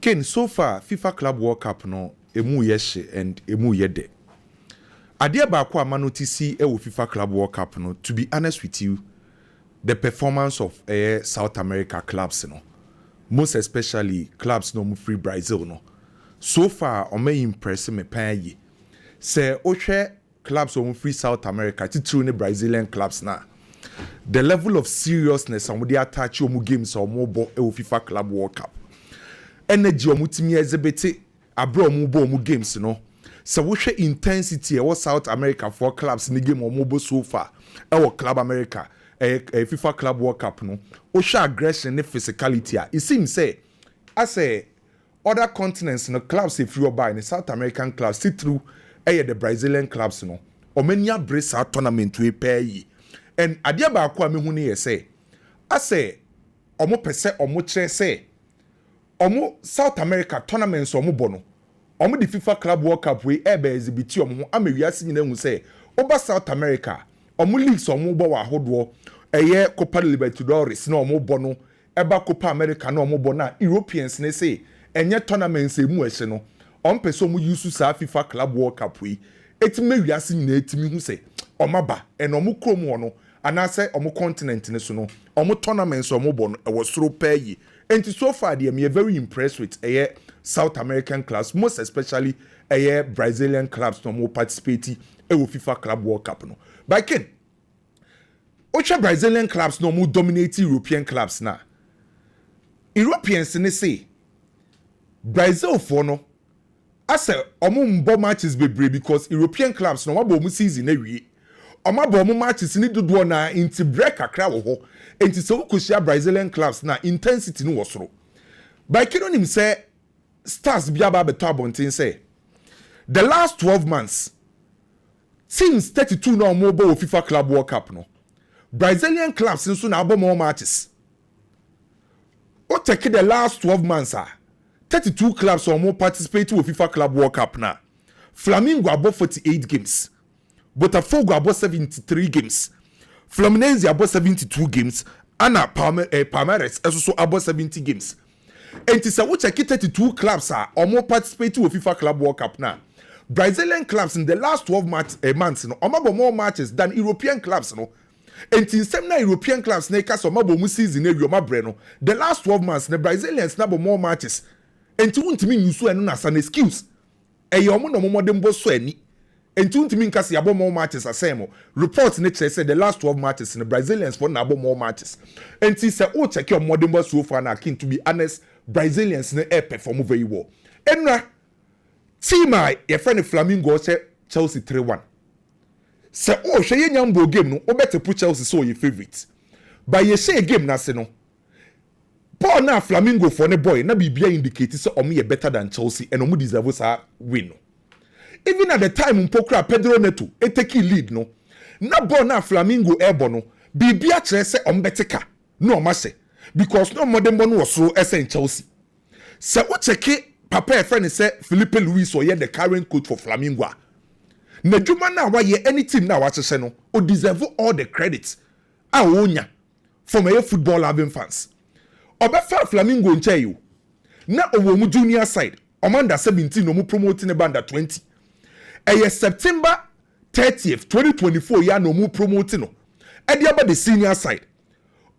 Ken, so far FIFA Club World Cup no emu yeshe and emu yede. Adia ba kwa manotisi e wo FIFA Club World Cup no, to be honest with you, the performance of South America clubs no, most especially clubs no free Brazil no, so far o me impress me pan ye. Se ohwe clubs no free South America titru ne Brazilian clubs na, the level of seriousness and they attach omu games or more bo e wo FIFA Club World Cup. Energy omutimi exhibit abro omu bo omu games no. So we share intensity e South America for clubs ni game omu bo so far. E Club America FIFA Club World Cup no. O share aggression and physicality. It seems say as a other continents no clubs if you buy in South American clubs see through the Brazilian clubs no. O many brace our tournament we pay. And adia ba kwa me hu ne say ase omo pese omo kire say omo South America tournaments omo bono omo the FIFA Club World Cup we ebe exhibit omo ho amawiase nyina hu say oba South America omo leagues omo bo wa hodo eye Copa Libertadores na omo bono eba Copa America na omo bona Europeans ne say enye tournaments emu ehye no omo pese omo use sa FIFA Club World Cup we etime wiase nyina etimi hu say omaba en omo krom no anase omo continent ne so no omo tournaments omo bon e was soro pay. And so far they me very impressed with South American clubs, most especially Brazilian clubs no more participate in FIFA Club World Cup no. But Ken, ocha Brazilian clubs no more dominate European clubs now. Europeans ne say Brazil for no as omo mbo matches bebre because European clubs no wabo mu season e wie. Oma bo mo matches ni dodo na inti break akra wo ho enti se wokosia Brazilian clubs na intensity no wosoro by kidonim say stars bia ba beto abontin say the last 12 months teams 32 no mo bo FIFA Club World Cup no Brazilian clubs nso na abo more matches o take the last 12 months 32 clubs or more participate with FIFA Club World Cup na Flamengo abo 48 games Botafogo about 73 games. Fluminense about 72 games. Anna Palmeiras also about 70 games. And it's a which 32 clubs are or more participating with FIFA Club World Cup now. Brazilian clubs in the last 12 months, no, or more matches than European clubs, no. And in some European clubs, Nekas or Mabo season, the last 12 months, the Brazilians number more matches. And to want me, you so and as an excuse. A young no more than Boswani. And to me, because you more matches as same. Reports nature said the last 12 matches in the Brazilians for now more matches. And he said, oh, check your modern boss so far now, to be honest, Brazilians in the perform very well. And now, team your friend Flamengo said Chelsea 3-1. Say, oh, she nyambo game no, or better put Chelsea so your favorite. But you say game na se no. Paul na Flamengo for the boy, na bibia indicate so omi better than Chelsea and omu deserve sa win. Even at the time Mpokra Pedro Neto take lead no. Na ball na Flamengo airborne no. Bibia chere se ombeteka. No mase. Because no modern one was so in Chelsea. Se o check papa friend say Felipe Luis or the current coach for Flamengo. Na juma na wa ye any team na wa se no. O deserve all the credits. A wonya from a football loving fans. Obefa Flamengo nche you. Na owo mu junior side. Omanda 17 no mu promoting the band at 20. September 30th 2024 ya no mu promoting no edi about the senior side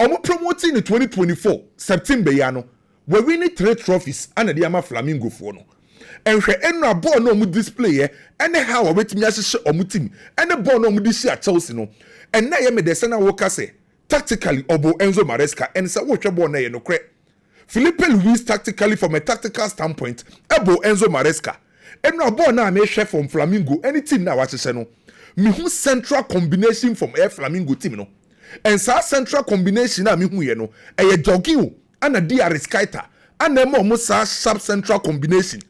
omo promoting in 2024 September ya no we win 3 trophies and the ama Flamengo for no enhwe enu aball no mu display anyhow obetimi ahye omo team ene ball no mu di share Chelsea no and na ye me de sena wo ka say tactically obo Enzo Maresca and say wo hwe ball na ye no kre Felipe Luis tactically from a tactical standpoint ebo Enzo Maresca. And no ball na me chef from Flamengo any team na watch no me hu central combination from Flamengo team no and sa central combination na me hu ye no e jogging and a DRS kaita and na mo sa sharp central combination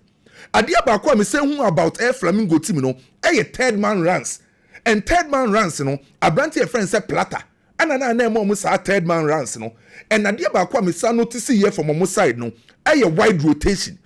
adia ba kwa me say hu about Flamengo team no e third man runs and third man runs no abranti friend say plata and na mo sa third man runs no and adia ba kwa me say notice here from mo side no e wide rotation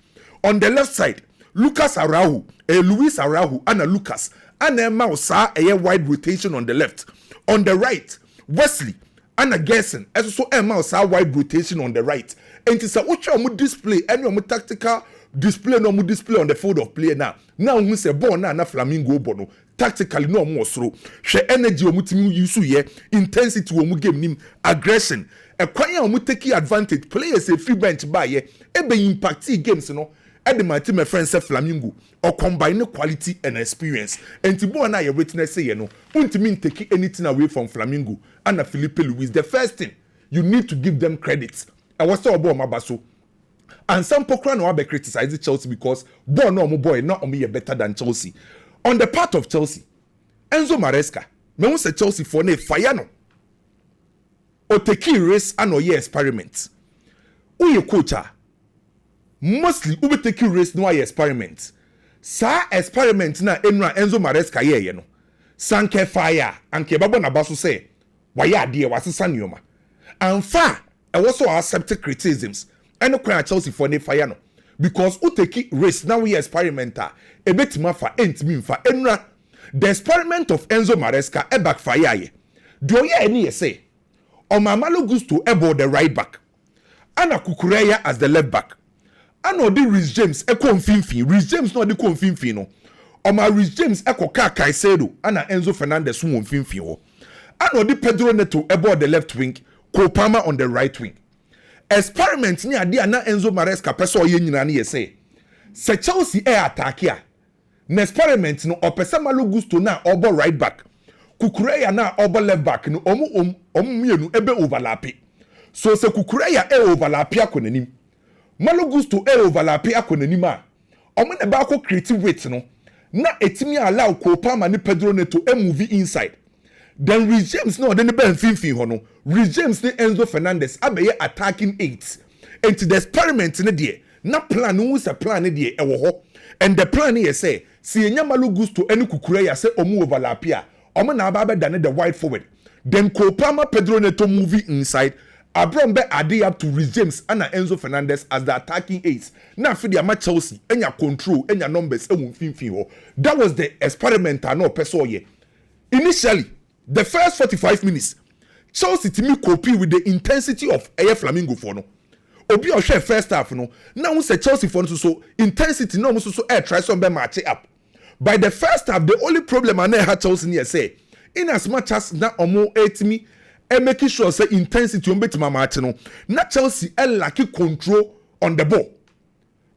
on the left side Lucas Araujo, Luis Araujo, and Lucas, and Emma Osa, a wide rotation on the left. On the right, Wesley, Anna Gerson as so Emma wide rotation on the right. And it's a watch display any tactical display no display on the field of play now. Now we say born na Flamingo bono tactically no more slow. She energy omutimi use ye intensity omu game nim aggression. A kwanya omu take advantage players a free bench by ye ebe impact games no. At the my team friends say Flamingo or combine quality and experience. And to born na your witness say no. Untimi take anything away from Flamingo and Philippe Luis. The first thing you need to give them credit. I was so about Mabaso. And some pokra no be criticize Chelsea because boy no mo boy not only better than Chelsea. On the part of Chelsea, Enzo Maresca, me won say Chelsea for ne fire no. O take race and o ye experiment. Who ye coach mostly who be take race no ye experiment. Sa experiment na enra Enzo Maresca ye no. Sanke fire anke babo na baso say why ade wasesa nioma. And fa I also accept criticisms. And no cry Chelsea for ne fire no. Because who take race now we experimenter a bit mafa ain't mean for enra the experiment of Enzo Maresca e backfire ye. Do ye any say o Mamalo Gusto ebo the right back. Ana Kukureya as the left back. Ano di Rhys James e ko mfimfin. Rhys James no di ko mfimfin no. O ma Rhys James e ko ka Caicedo ana Enzo Fernandez wo mfimfin ho. Ano di Pedro Neto ebo the left wing, Cole Palmer on the right wing. Experiment ni ade na Enzo Maresca pese oye nyina na ye say se Chelsea e attack ya na experiment no opese Malo Gusto na obo right back Kukureya na obo left back no omu mienu ebe overlap so se Kukureya e overlap akonanim Malo Gusto e overlap akonanim a omo na ba ko creative weight no na etimi allow Cole Palmer ni Pedro Neto e move inside. Then Rhys James no then be mfimfin ho no Rhys James ni Enzo Fernandez abeye attacking 8 and the experiment ne de na plan no se plan ne de e wo ho and the plan here say si Yamal Gusto eni Kukureya say omu overlap a omo na aba be dane the wide forward then Cole Palmer Pedro Neto moving inside Abram be ade up to Rhys James and Enzo Fernandez as the attacking 8 na fi dia ma Chelsea enya control enya numbers e mfimfin ho. That was the experiment no person ye initially. The first 45 minutes, Chelsea to me copy with the intensity of Air Flamingo for no. Obi o share first half no. Now we say Chelsea for so intensity no so air try some be match up. By the first half, the only problem I had Chelsea here say, in as much as na omo etimi and making sure say intensity on betima match no. Na Chelsea lack control on the ball.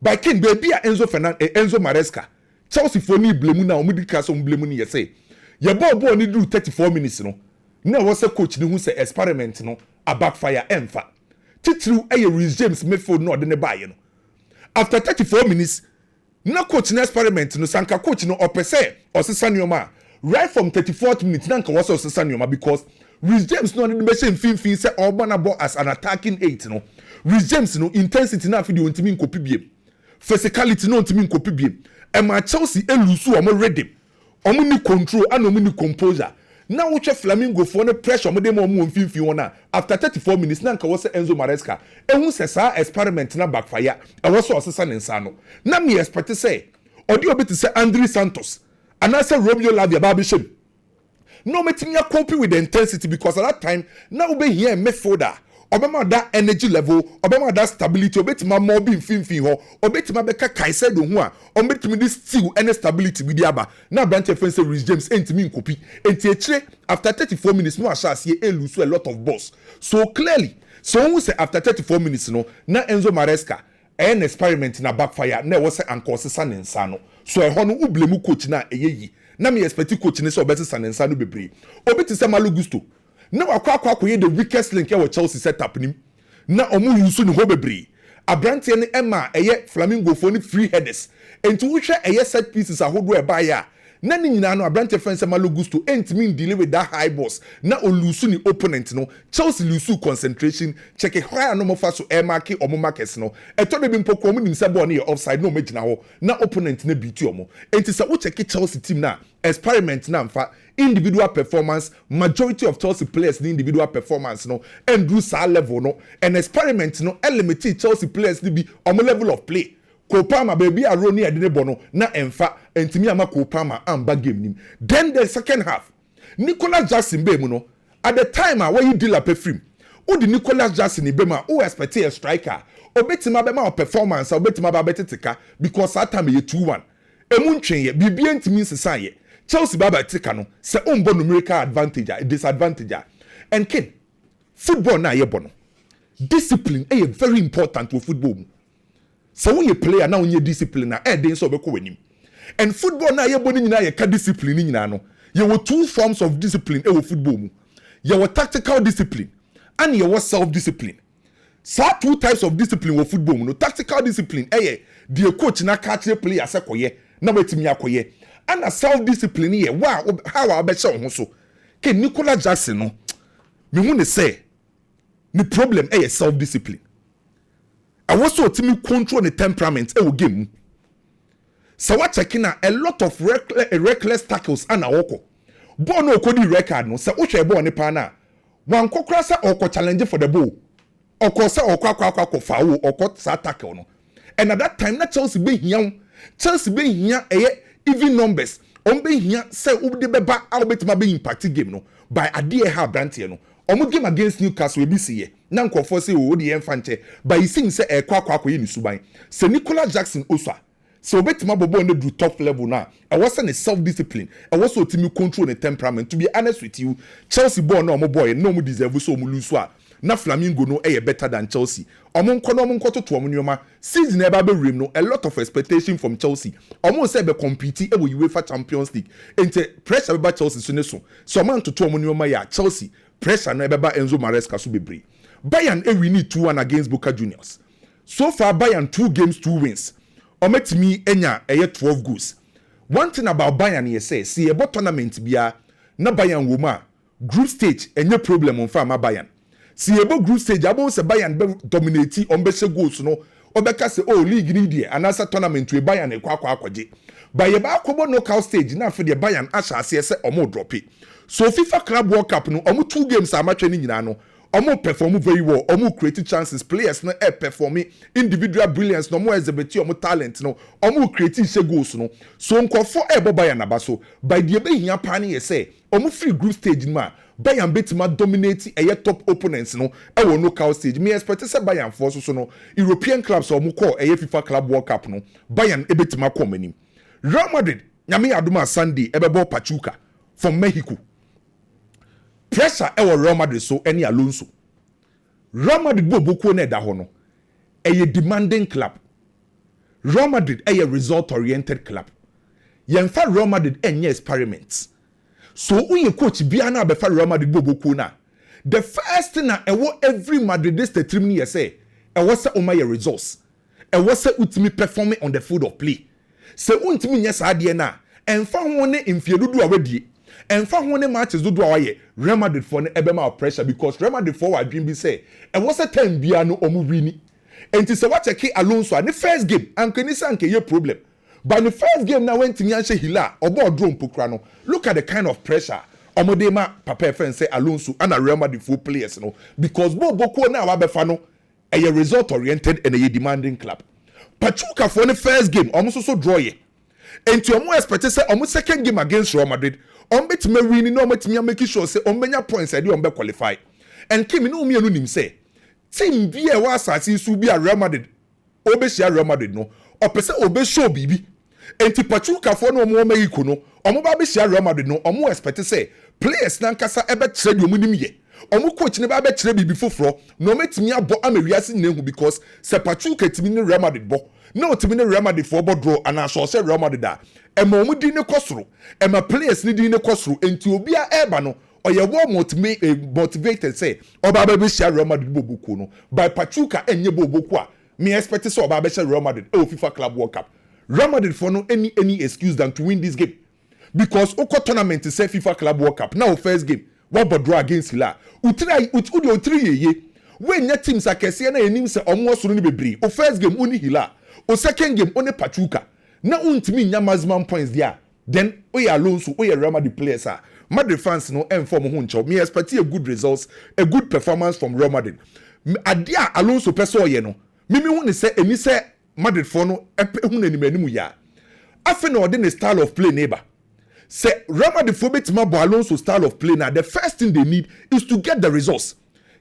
By King baby Enzo Maresca. Chelsea for ni blame na omo di cast on blame ni say. Your ball need do 34 minutes no. Now was a coach who say experiment no a backfire emfa. Titru a Rhys James midfield no de buy no. After 34 minutes, no coach no experiment no sanka coach no opese or Semenyo right from 34th minute nanka was Semenyo because Rhys James no the machine fin say Obana ball as an attacking 8 no. Rhys James no intensity na fi di ontimi nkopi biem. Physicality no ontimi nkopi biem. E ma Chelsea elusu o mo ready. Omo ni control and omo ni composure. Now we Flamingo for no pressure omo dem omo mfimfin wona after 34 minutes na nka wo se Enzo Maresca ehun se sa experiment na backfire e wo so osesa ne nsa no na me expect say odi obi to say Andre Santos and I say Romeo Lavia Babishem no metimi ya copy with the intensity because at that time now we here midfielder obema that energy level obema that stability obetima more be mfimfin ho obetima beka Caicedo ho a obetima this still any stability with aba na branch friend say Rhys James entimi nkopi enti echire after 34 minutes no asha e lose a lot of balls so clearly so we say after 34 minutes no na Enzo Maresca an experiment na backfire na we say anko sesa ne nsa no so e ho no ublemu coach na eyeyi na me expect coach ne so obesesa ne nsa no bebre obeti se Malo Gusto na wakwa the weakest link with Chelsea setup nim na omu yusu ni ho bebre abrante ne Emma eye Flamingo for ni free headers enti wo hwe eye set pieces ahodo e ba ya na ni nyina no abrante fence Malo Gusto entimi deal with that high boss na olusu ni opponent no Chelsea lusu concentration check high no mo fa so e mark omo markers no eto de bi mpoko omo nim se ball na offside no magina ho na opponent na beat omo enti se wo check Chelsea team na experiment na mfa individual performance majority of Chelsea players the individual performance no and do sa level no and experiment no element Chelsea players ni bi omo level of play Cole Palmer baby a roni adene bono na emfa entimi ama Cole Palmer amba game nim then the second half Nicolas Jackson be mu no At the time where you deal up a film, who the Nicolas Jackson Ibema, who expect a striker, obetima bema performance, obetima babetika, because that time you 2-1. Emunche, BBN to mean society. Chelsea Baba Tikano, say umbo numerical advantage, disadvantage. And Ken, football na ye bono. Discipline is very important for football. So when you play now when you discipline na den so beko wenim. And football na ye boni nyina ye ka discipline nyina no. There were two forms of discipline in football. There were tactical discipline and there was self-discipline. So two types of discipline in football. No tactical discipline, the coach na catch the player say koye, na wetimi akoye. And a self-discipline here, wow, how I bet you so. Ke Nicolas Jackson no, me want to say, the problem is self-discipline. I was so to control the temperament game. So what checking a lot of reckless tackles and a woko. Bono kodi record no se uche bo ne pa na. Wan kokra sa oko challenge for the ball. Oko sa okwa foul oko sa tackle no. And at that time na Chelsea be hian. Chelsea be hian even numbers. On be hian say ubde beba albetima be impact game no. By adie ha brantie no. Omo game against Newcastle we see ye. Na nkofo say o de enfante. By he sing say kwa ye ni suban. Se Nicolas Jackson oswa. So betima bobo no do top level now. I wasn't a self-discipline. I was so to control the temperament. To be honest with you, Chelsea boy no more boy no more deserve so mu lose na Flamingo no better than Chelsea. Omon koto to omunoma season eba be rim no a lot of expectation from Chelsea. Almost say be compete e UEFA Champions League. Ente pressure be Chelsea so. So man to omunoma ya Chelsea pressure na beba Enzo Maresca so bebre. Bayern we need 2-1 against Boca Juniors. So far Bayern 2 games 2 wins. Ometimi enya 12 goals. One thing about Bayern ye say, see about tournament bia na Bayern woma group stage enye problem on farmer Bayern. See about group stage abo se Bayern be dominate on be goals no obeka se oh league ni die anasa tournament we Bayern ekwa akwaje. Ba ye ba akobo knockout stage na for the Bayern asha ase se omo drop it. So FIFA Club World Cup no omo 2 games amatwe ni nyina no omo perform very well omo create chances players no performing individual brilliance no mo exhibit omo talent no omo create goals no so nkofo Bayern na baso by the be hia pa ne say omo free group stage ma Bayern betima dominate top opponents no wo knockout stage me expect say Bayern for so no European clubs omo call FIFA Club World Cup no Bayern betima come anim. Real Madrid nyame aduma Sunday ball Pachuca from Mexico. Pressure Real Madrid so any Alonso. Real Madrid boku na da ho no. Demanding club. Real Madrid result oriented club. Yemfa Real Madrid experiments. So uye coach bia na befa Real Madrid boku na. The first thing na every Madridista team ni say say oma results. Say ultimate performing on the field of play. Se untimi nya sa de na emfa ho ne mfiedudu awadi. And for one matches do Real Madrid for ebema pressure because Real Madrid for dream be say and was a time bia no omu wini. And to say what check Alonso and the first game and Kenisa and ye problem. But the first game now went to Nyanshe Hila or board drone Pokrano. Look at the kind of pressure Omodema Papa friend say Alonso and a Real Madrid full players no because Boko now abefano a result oriented and a demanding club. Pachuca for the first game almost so draw ye. And to more expect say almost second game against Real Madrid. Bet me winning no met me make sure say on benya points I do on be qualify. And Kim no me no nim say team bi e wa asase su bi a Real Madrid obesia Real Madrid no opese obe show bibi. Enti Pachuca for no mo Mexico no omo ba be sia Real Madrid no omo expect say players na nkasa ebe kire di omo nim ye. Omo coach ne ba be kire bibi foforo no metimi abo amawiase nehu because se Pachuca timi ne Real Madrid bo. No timi ne Real Madrid for draw and so say Real Madrid da. Ema omu di ne kosoro ema players ni di ne kosoro enti obi a eba no oye wo motivated say oba ba be share Real Madrid boboku no by Pachuca enye boboku a me expect say oba be share Real Madrid FIFA Club World Cup. Real Madrid for no any excuse than to win this game because oko tournament say FIFA Club World Cup now first game what but draw against Hila utri ye when your teams akese na enim say omo soro ni bebre o first game oni Hila o second game oni Pachuca. Na untimi nya maximum points there. Then oye Alonso, oye Real Madrid players are. Madrid fans no inform ho ncho. Me expect a good results, a good performance from Real Madrid. Adia Alonso peso oye no. Me hu ne say eni say Madrid for no hu na ni manimu ya. Afa na ode ne style of play neighbor. Say Rama the Phobit Mabo Alonso style of play now, the first thing they need is to get the results.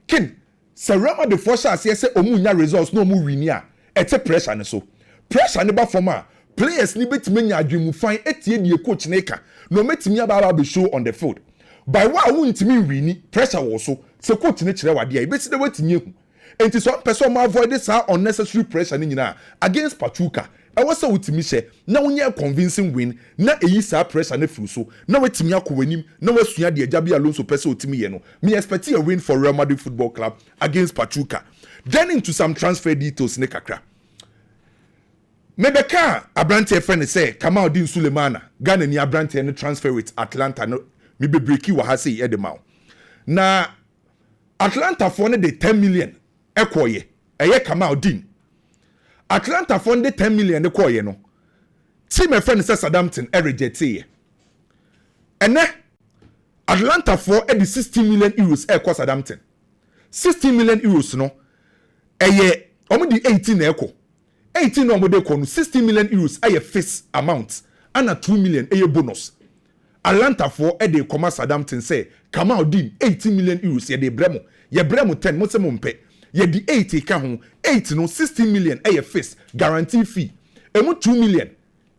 Ken, say Rama the Fosha say Omunya results no more winia. It's a pressure and so. Pressure never for ma. Players need to make a dream find 8 year coach Neka. No make me about be show on the field. By what wouldn't mean we pressure also. So coach nature wa dia. It's the way to you. And it's one person avoid this unnecessary pressure against Pachuca. I was so with me say now when you convincing win na eyi sa pressure na furu so na wetimi akwanim na wasua de ajabi Alonso person otimi ye no me expect a win for Real Madrid Football Club against Pachuca. Then into some transfer details ne kakra. Mebeka Abrante friend say Kamal Din Sulemana Ghana ni Abrante ne transfer with Atlanta no me be breaki wa ha say e de ma. Na Atlanta for ne de 10 million ekoye eye Kamal Din Atlanta funded 10 million the call, you know. See my friend says Southampton reject ye. And then Atlanta for the 16 million euros air cost Southampton. 16 million euros no. Eye only the 18 echo. 18 no de ko 16 million euros aye fixed amount and a 2 million aye bonus. Atlanta for the commerce Southampton say Kamal Din 18 million euros ye de bremo. Ye bremo 10 mo se mo mpe. Ye di 80 ka ho 8 no 16 million eye fixed guarantee fee emu 2 million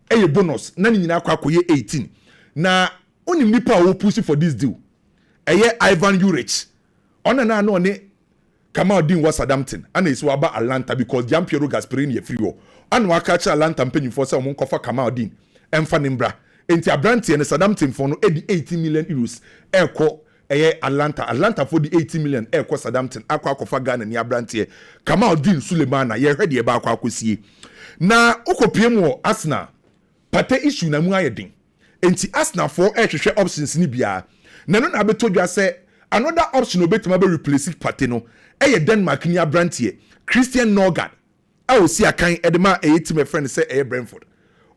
eye bonus na nyina akwa koye 18 na oni nipa wo push for this deal eye Ivan Juric ona na no ne Kamal Din was Southampton and is waba Atlanta because Gianpiero Gasperini ye free wo and wa catch Atlanta mpanyim for say omon kofa Kamal Din emfa nimbra enti Abrante ne Southampton for no e di 18 million euros eko Atlanta for the 80 million air cost Southampton akwa kofa Ghana ni Abrante Kamal Din Sulemana ye hwede ye ba akwa akosie na okopiem wo Arsenal pate issue na mu ayedin enti Arsenal for hwehwe options ni bia na no na betodwa say another option obetima be replace pate no Denmark ni Abrante Christian Norgard a osi akan edema team friend say Brentford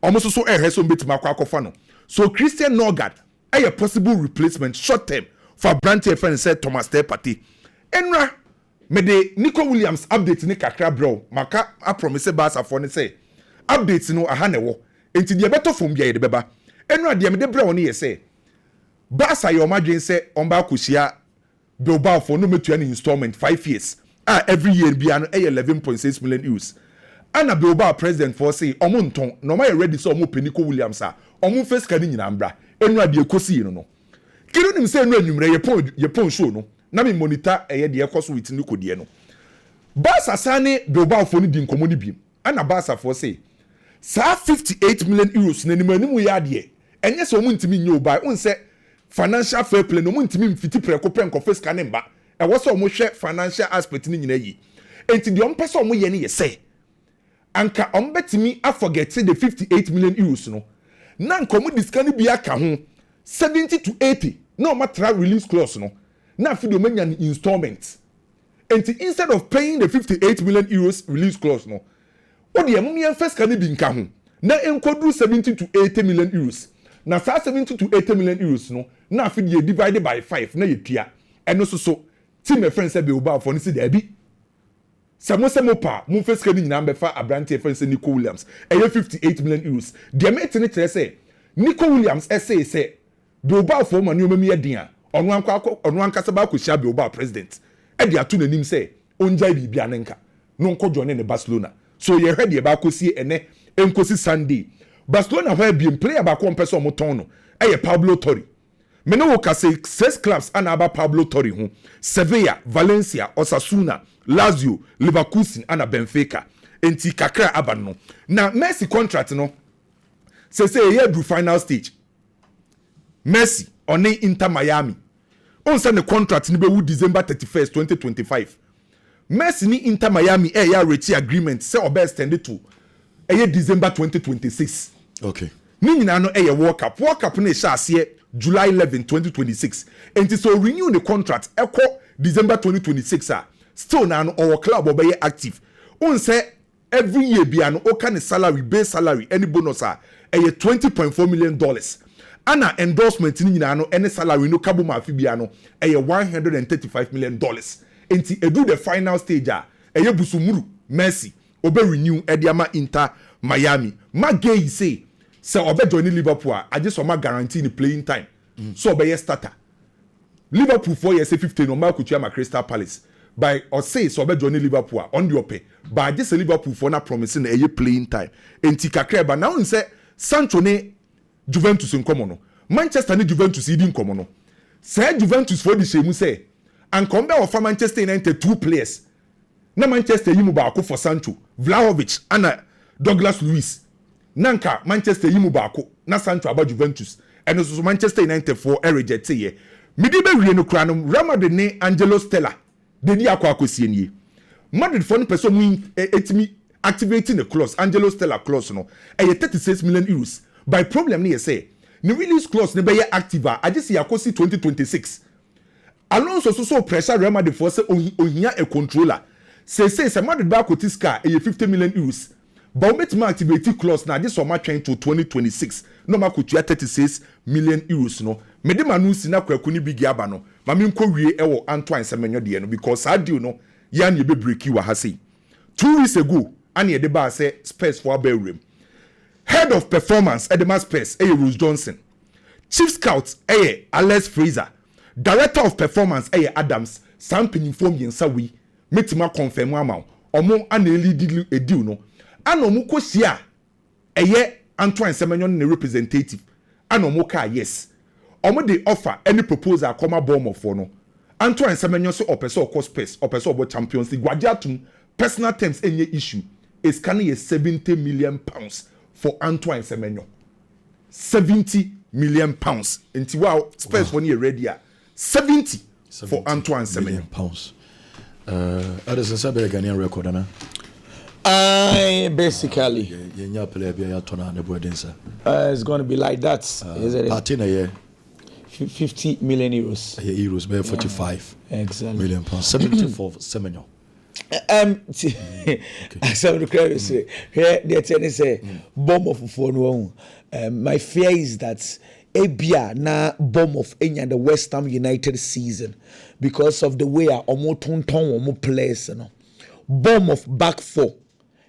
almost so so betima akwa akofa no so Christian Norgard a possible replacement short term for Abrante friend said Thomas Partey. Enra me de Nico Williams update ni kakra bro maka I promise Barca for ne say updates no aha ne wo enti de beto fom bia ye de beba enra de me de bro ne ye say Barca your margin say on ba kusia Bilbao for no metu any installment 5 years every year bia no 11.6 million euros ana Bilbao president for say omonton no ma ready so omo Nico Williams omo face kan nyina mbra enra de ekosi no Kiro nim say no anwumre ye pon show no na me monitor eye de ekoso with Nico de no Barca sane Bilbao for ni di nkomo ni biem ana Barca for say sa 58 million euros na nimu ya de enye so muntimi nye obai on say financial fair play no muntimi mfiti preko penko face kan mba e wo so mo hwe financial aspect ni nyina yi enti de on pese mo ye ne ye say anka on betimi forget the 58 million euros no na nkomo diskani bia ka ho 70 to 80 no matter release clause no na fi do manya installments and instead of paying the 58 million euros release clause no what the amount first can be nka ho na enkodu 70 to 80 million euros na sa 70 to 80 million euros no na fi dey divided by 5 na ye tua eno so team my friend say be oba for ni see there bi samo pa mo first can nyina be fa Abrante friend say Nico Williams 58 million euros the mate ni tell say Nico Williams say Bilbao for manu memi edin onu ankasa ba ko sia Bilbao president e de ato nanim say onjai bibia nenka no nko join ne Barcelona so ye hwede ba ko sie ene enkosi Sunday Barcelona ho biem player ba ko mpese omoton no Pablo Torre me no ka say 6 clubs anaba Pablo Torre ho Sevilla Valencia Osasuna Lazio Leverkusen ana Benfica enti kakra aba no na Messi contract no say ye do final stage Messi on Inter Miami. On send the contract ni be December 31st, 2025. Messi ni Inter Miami ya reach agreement say obe extended to December 2026. Okay. Ni nyina no World Cup. World Cup na sha ase July 11, 2026. And so renew the contract December 2026 still na no our club obe active. On say every year bia no o kan salary base salary any bonus $20.4 million. Ana endorsement ni nyina no any salary no kabo ma afibia no $135 million. Enti edu the final stage busumuru Messi obe renew ediama Inter Miami. Magay say So obe join Liverpool, I just want guarantee the playing time. So obe starter. Liverpool 4 years 15 no Marco Chama Crystal Palace. By or say so obe join Liverpool on the ope. But I just Liverpool for not promising a playing time. Enti kakra but now say Sancho ne Juventus in common. Manchester ne Juventus in common. Say Juventus for the shemu say and come back of Manchester United 2 players. Na Manchester yimu baako for Sancho, Vlahovic and Douglas Luiz. Nanka Manchester yimu baako na Sancho aba Juventus. And also Manchester United for reject ye. Midi be wie no kra no Real Madrid ne Angelo Stella. De di akwa akosie nie. Madrid for no person mu etimi activating the clause Angelo Stella clause no. E 36 million euros. By problem ne say, the release clause ne be active a just yakosi 2026. Alonso so pressure Real Madrid for say ohia a controller. Say Madrid ba ko tiska 50 million euros. But we meet activate clause na this summer train to 2026. No ma ko 36 million euros no. Me de manu si na kwaku ni big aba no. Ma me nko wie e wo Antoine Semenyo de no because that deal no ya na be break you wa ha say. 2 weeks ago and ye de ba say Spurs for Belgium. Head of performance at the Mass Spurs Rose Johnson. Chief Scout Alex Fraser. Director of performance Adams. Sampling inform yensa we metima confirm amount. Omo aneli deal a deal no. Ano mu kosia Antoine Semenyo ne representative. Ano mu ka yes. Omo de offer any proposal come bomb of no. Antoine Semenyo so opeso cost Spurs, opeso about Champions League. Gwajatum personal terms any issue is canning 70 million pounds for Antoine Semenyo. 70 million pounds. Inti wow Spurs when you ready 70 for Antoine Semenyo pounds. That is a Sabe Ghanaian record, na. Basically, it's going to be like that. Is it? 50 million euros. Euros, by 45 exactly. million pounds. 70 for Semenyo. Some of the credit say here they say bomb of phone. My fear is that Abia na bomb of any the West Ham United season because of the way omo tonton omo players no bomb of back four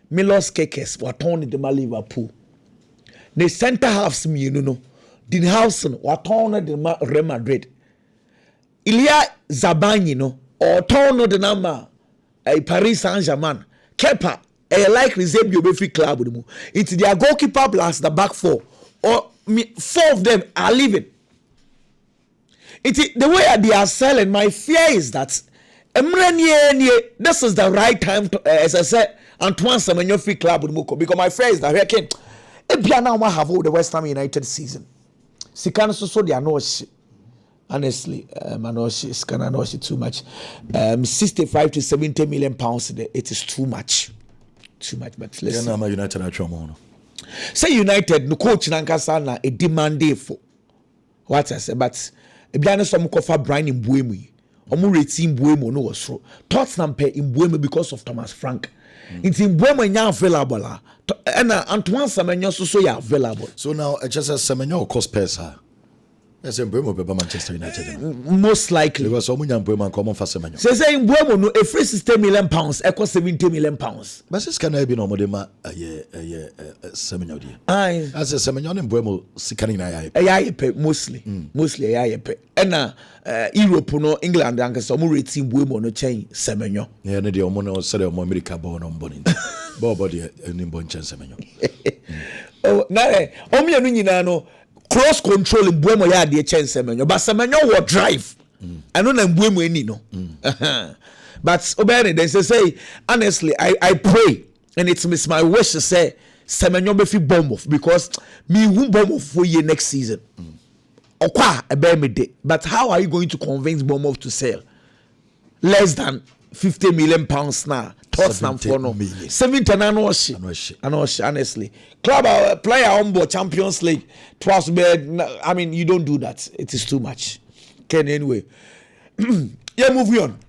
Milos Kekes waton de Liverpool the center halves me no Din Housen waton de Real Madrid Ilya Zabanyi no or ton de nama Paris Saint-Germain Kepa like Rizebio Befi club with mu it's their goalkeeper plus the back four or 4 of them are leaving. The way they are selling, my fear is that this is the right time to, as I said, Antoine Semenyo free club with Muko. Because my fear is that Ebia now have all the West Ham United season. Sikan so they are no shit. Honestly, Scan too much. 65 to 70 million pounds. It is too much. Too much. But let's United are say United no coach nankasa na a demand for what I say but ebia no some kofa Brian Mbuemu omo rating Mbuemu no was so Tottenham pay Mbuemu because of Thomas Frank it's Mbuemu nya available and Antoine Semenyo so ya available so now just as Semenyo cost pesa as Mbuemu be Manchester United most likely because omunya Mbuemu come on for Semenyo say Mbuemu no a free 60 million pounds equal 70 million pounds but this can be no more ma Semenyo dey as a Semenyo and Mbuemu sikani na ya pay mostly ya pay and Europe no England and so mo rating Mbuemu no chain Semenyo yeah no dey omo no say omo America bo no mboni bo dey ni mbonchen Semenyo oh na omo yanu nyina no cross control Mbuemo ya de chen Semenyo but Semenyo will drive I know na Mbuemo any no but obey they say honestly I pray and it's my wish to say Semenyo be fi bomb off because me who bomb off for year next season okwa ebe me dey but how are you going to convince bomb off to sell less than 50 million pounds now Tottenham for no 70 na no honestly club player on board Champions League twice I mean you don't do that it is too much can anyway yeah moving on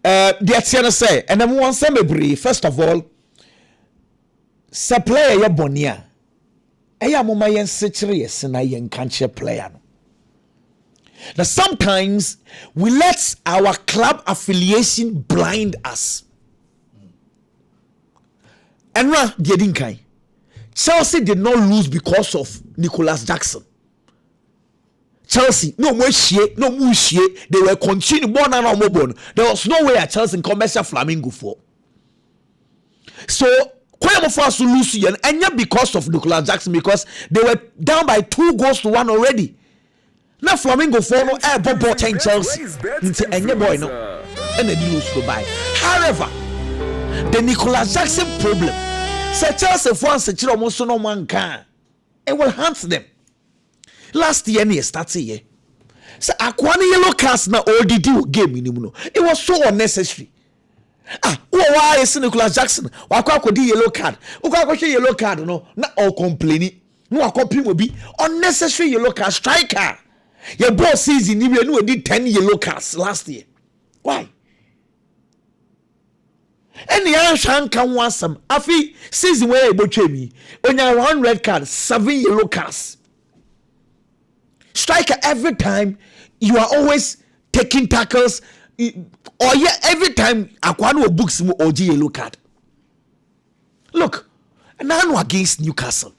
the Tiana say and then one say first of all player ya bonia eya mama yen sechere na yen kanche player no. Now sometimes we let our club affiliation blind us. And ra gedin kai. Chelsea did not lose because of Nicholas Jackson. Chelsea, no more shit, no more shit. They were continuing born and on. There was no way at Chelsea in commercial Flamingo for. So, Kwame for us to lose again, and not because of Nicholas Jackson, because they were down by 2-1 already. Now Flamingo for no air ball in Chelsea into any boy no, and they lose to buy. However, the Nicholas Jackson problem, say Chelsea fans say almost no one can, it will haunt them. Last year, near started year. So, Aquani yellow cards na ODD game in it was so unnecessary. Why is Nicholas Jackson? Why could yellow card? Why yellow card? No, not all complaining. No, copy will be unnecessary yellow card striker. Your boss season, you did 10 yellow cards last year. Why? Any Anshan can want some. Afi season where you betray me. On your 1 red card, 7 yellow cards. Striker, every time you are always taking tackles, or yeah, every time Aquano books mu OG yellow card. Look, now against Newcastle.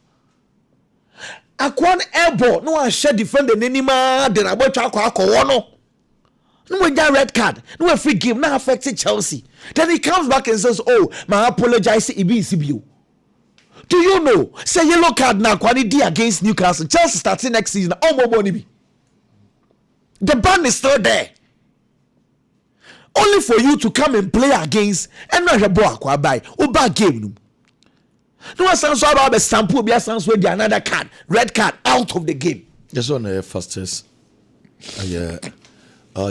Aquan airball, no one share defender anymore. Then I watch Aquano. No one red card, no free game, now affected Chelsea. Then he comes back and says, "Oh, my apologize, EBCBU." Do you know? Say yellow card now, quality against Newcastle. Chelsea starting next season. Oh, more money. The ban is still there. Only for you to come and play against and not a boy buy. Oh, bad game. No one sounds so about the sample. Be a sounds with another card, red card out of the game. Just on the fastest.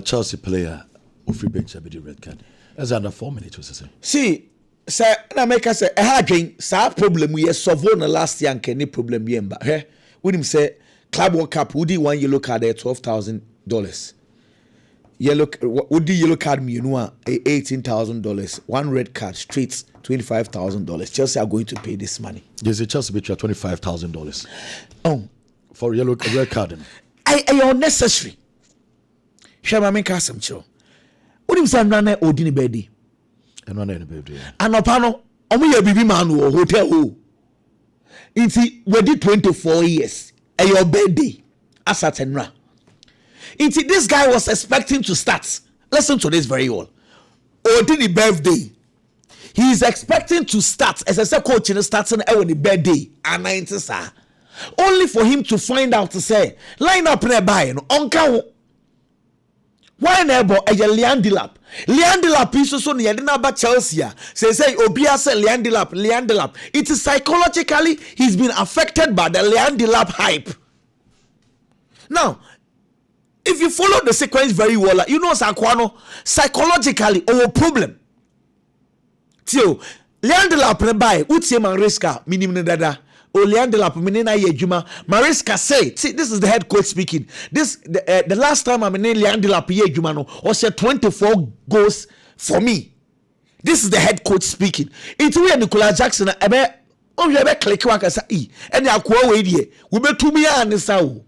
Chelsea player who free bench a bit red card. That's under 4 minutes. Was say. See. Sir, na make us say a hard dream. Sa problem we solve on last year and any problem we emba. Hey, with him say Club World Cup. Would 1 yellow card at $12,000. Yellow would yellow card me $18,000. 1 red card straight $25,000. Chelsea are going to pay this money. There's a Chelsea between $25,000. Oh, for yellow red card. I unnecessary. Shall make us some chill. What him say nana odini bedi. Anopano, omu ye bibi manu or hotel o. Inti we did 24 years. And your birthday as at Enra. Inti this guy was expecting to start. Listen to this very well. Odini birthday. He is expecting to start as I said coach in starting on the birthday and 90 sir. Only for him to find out to say line up nearby no onka. Why never a Liandilap? Liandilap is so near the Chelsea. Say Obia say Liandilap. It is psychologically he's been affected by the Liandilap hype. Now, if you follow the sequence very well, you know Sakwano psychologically our problem. Tio Liandilap ne buy utie Mariska minimum dada. Oliandela Menina Yejuma Mariska say, see, this is the head coach speaking. This the last time I'm in Liandela Yejuma no was 24 goals for me. This is the head coach speaking. It's we and Nicolas Jackson ebe click waka say and akwa we die we be to me and sao.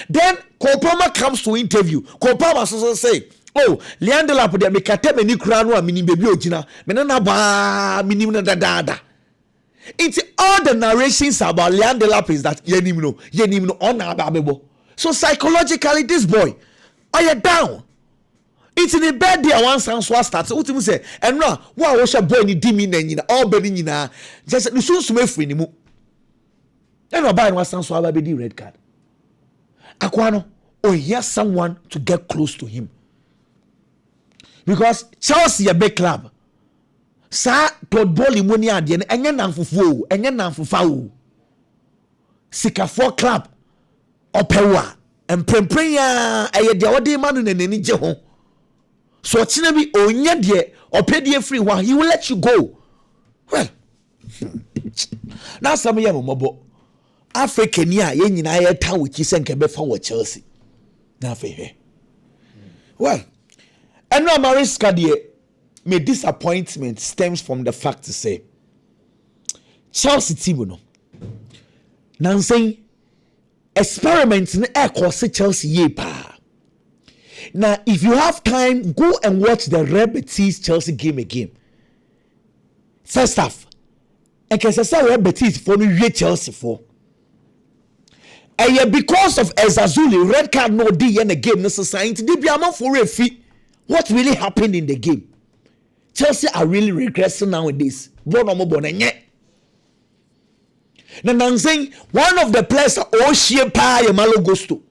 Then Kopama comes to interview. Kopama so say, "Oh, Liandela de me kate me ni kura no a minim bebi ogina. Me na ba minim na dada." It's all the narrations about Liandela is that yenim no on ababo. So psychologically, this boy, are you down? It's in the bed there one sound so starts. What you say? And now, what was your boy ni dimi na all bedi na just the soon sume free ni mu. And no buy one sound so abedi red card. Akwano, oh here's someone to get close to him. Because Chelsea a big club. Sa Todd Bowley money ade ne enye nanfofo enye nanfofa o sika for club opewa emprempren ya eye de wode ma no nanani je ho so chine bi onye de opedie free one he will let you go. Well, na some ye mobo Africa ni a ye nyina ye ta wuki senke be fa wo Chelsea na fe he. Well, eno Mariska de my disappointment stems from the fact to say Chelsea team no now saying experiments in air course Chelsea ye pa. Now if you have time, go and watch the Red Betis Chelsea game again. First half and can say we betis for no Chelsea for. And because of Ezazuli, red card no D in the game, no society, they be a man for a fee. What really happened in the game? Chelsea are really regressing nowadays. Now I'm saying one of the players are Yamal goes to.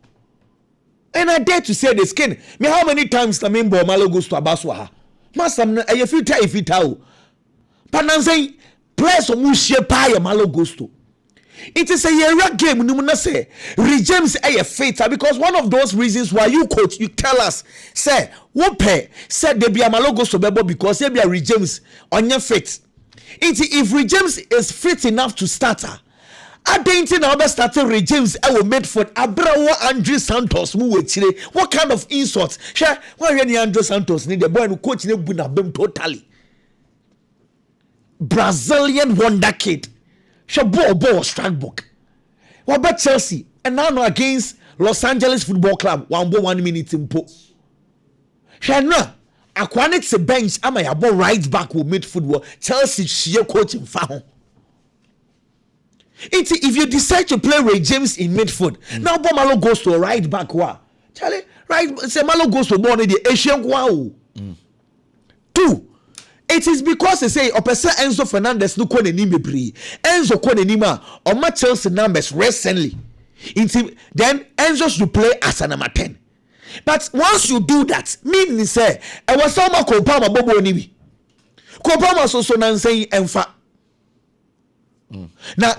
And I dare to say this, Ken. Me how many times the member Malo goes to Abaswaha? Masam a fita. But I'm saying players of Yamal goes to. It is a year game. No say regimes a fate because one of those reasons why you coach, you tell us, say what pay said they be a malo goes to Bebo because they be a regimes on your fate. If regimes is fit enough to start her. I don't think now starting regimes I will made for Abrawa Andre Santos what kind of insults? Sure, why any Andre Santos need the boy who coach Nebuna totally. Brazilian wonder kid. She ball strike book. What about Chelsea? And now against Los Angeles Football Club. 1 minute in po. She no. Akwane se bench. Ama ya ball right back will mid football. Chelsea she coach in foul. If you decide to play Ray James in midfield, now Malo goes to a right back. Charlie, right? Say Malo goes to one of the Asian wow. 2. It is because they say Opesa Enzo Fernandez no kone ni mebri. Enzo kone ni ma on my Chelsea numbers recently. Then Enzo should play as a number 10. But once you do that, meaning say I was some Kopama Bobo Nibi. Kopama so nan saying enfa. Now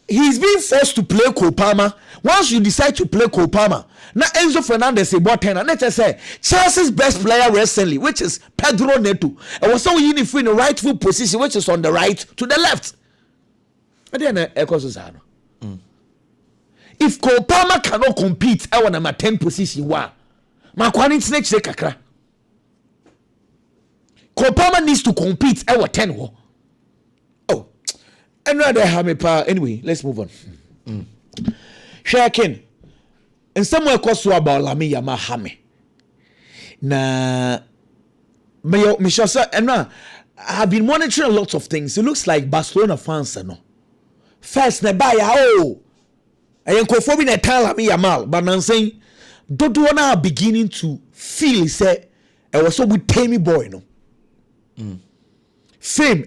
he's being forced to play Kopama. Once you decide to play Kopama, now Enzo Fernandez say what 10 and let's say Chelsea's best player recently, which is Pedro Neto, and was so in the right foot position, which is on the right to the left. And then if Kopama cannot compete, I want number 10 position. Wow, my quality next kakra. Kopama needs to compete. I want 10. Oh, and rather have me pa. Anyway, let's move on. Shaken. And somewhere close to about Lamine Yamal Hame. Na Michel sir, and now I have been monitoring a lot of things. It looks like Barcelona fans no. First ne buy I am conforming a tell Lamine Yamal, but I'm saying don't wanna beginning to feel say I was so with Tammy boy no. Fame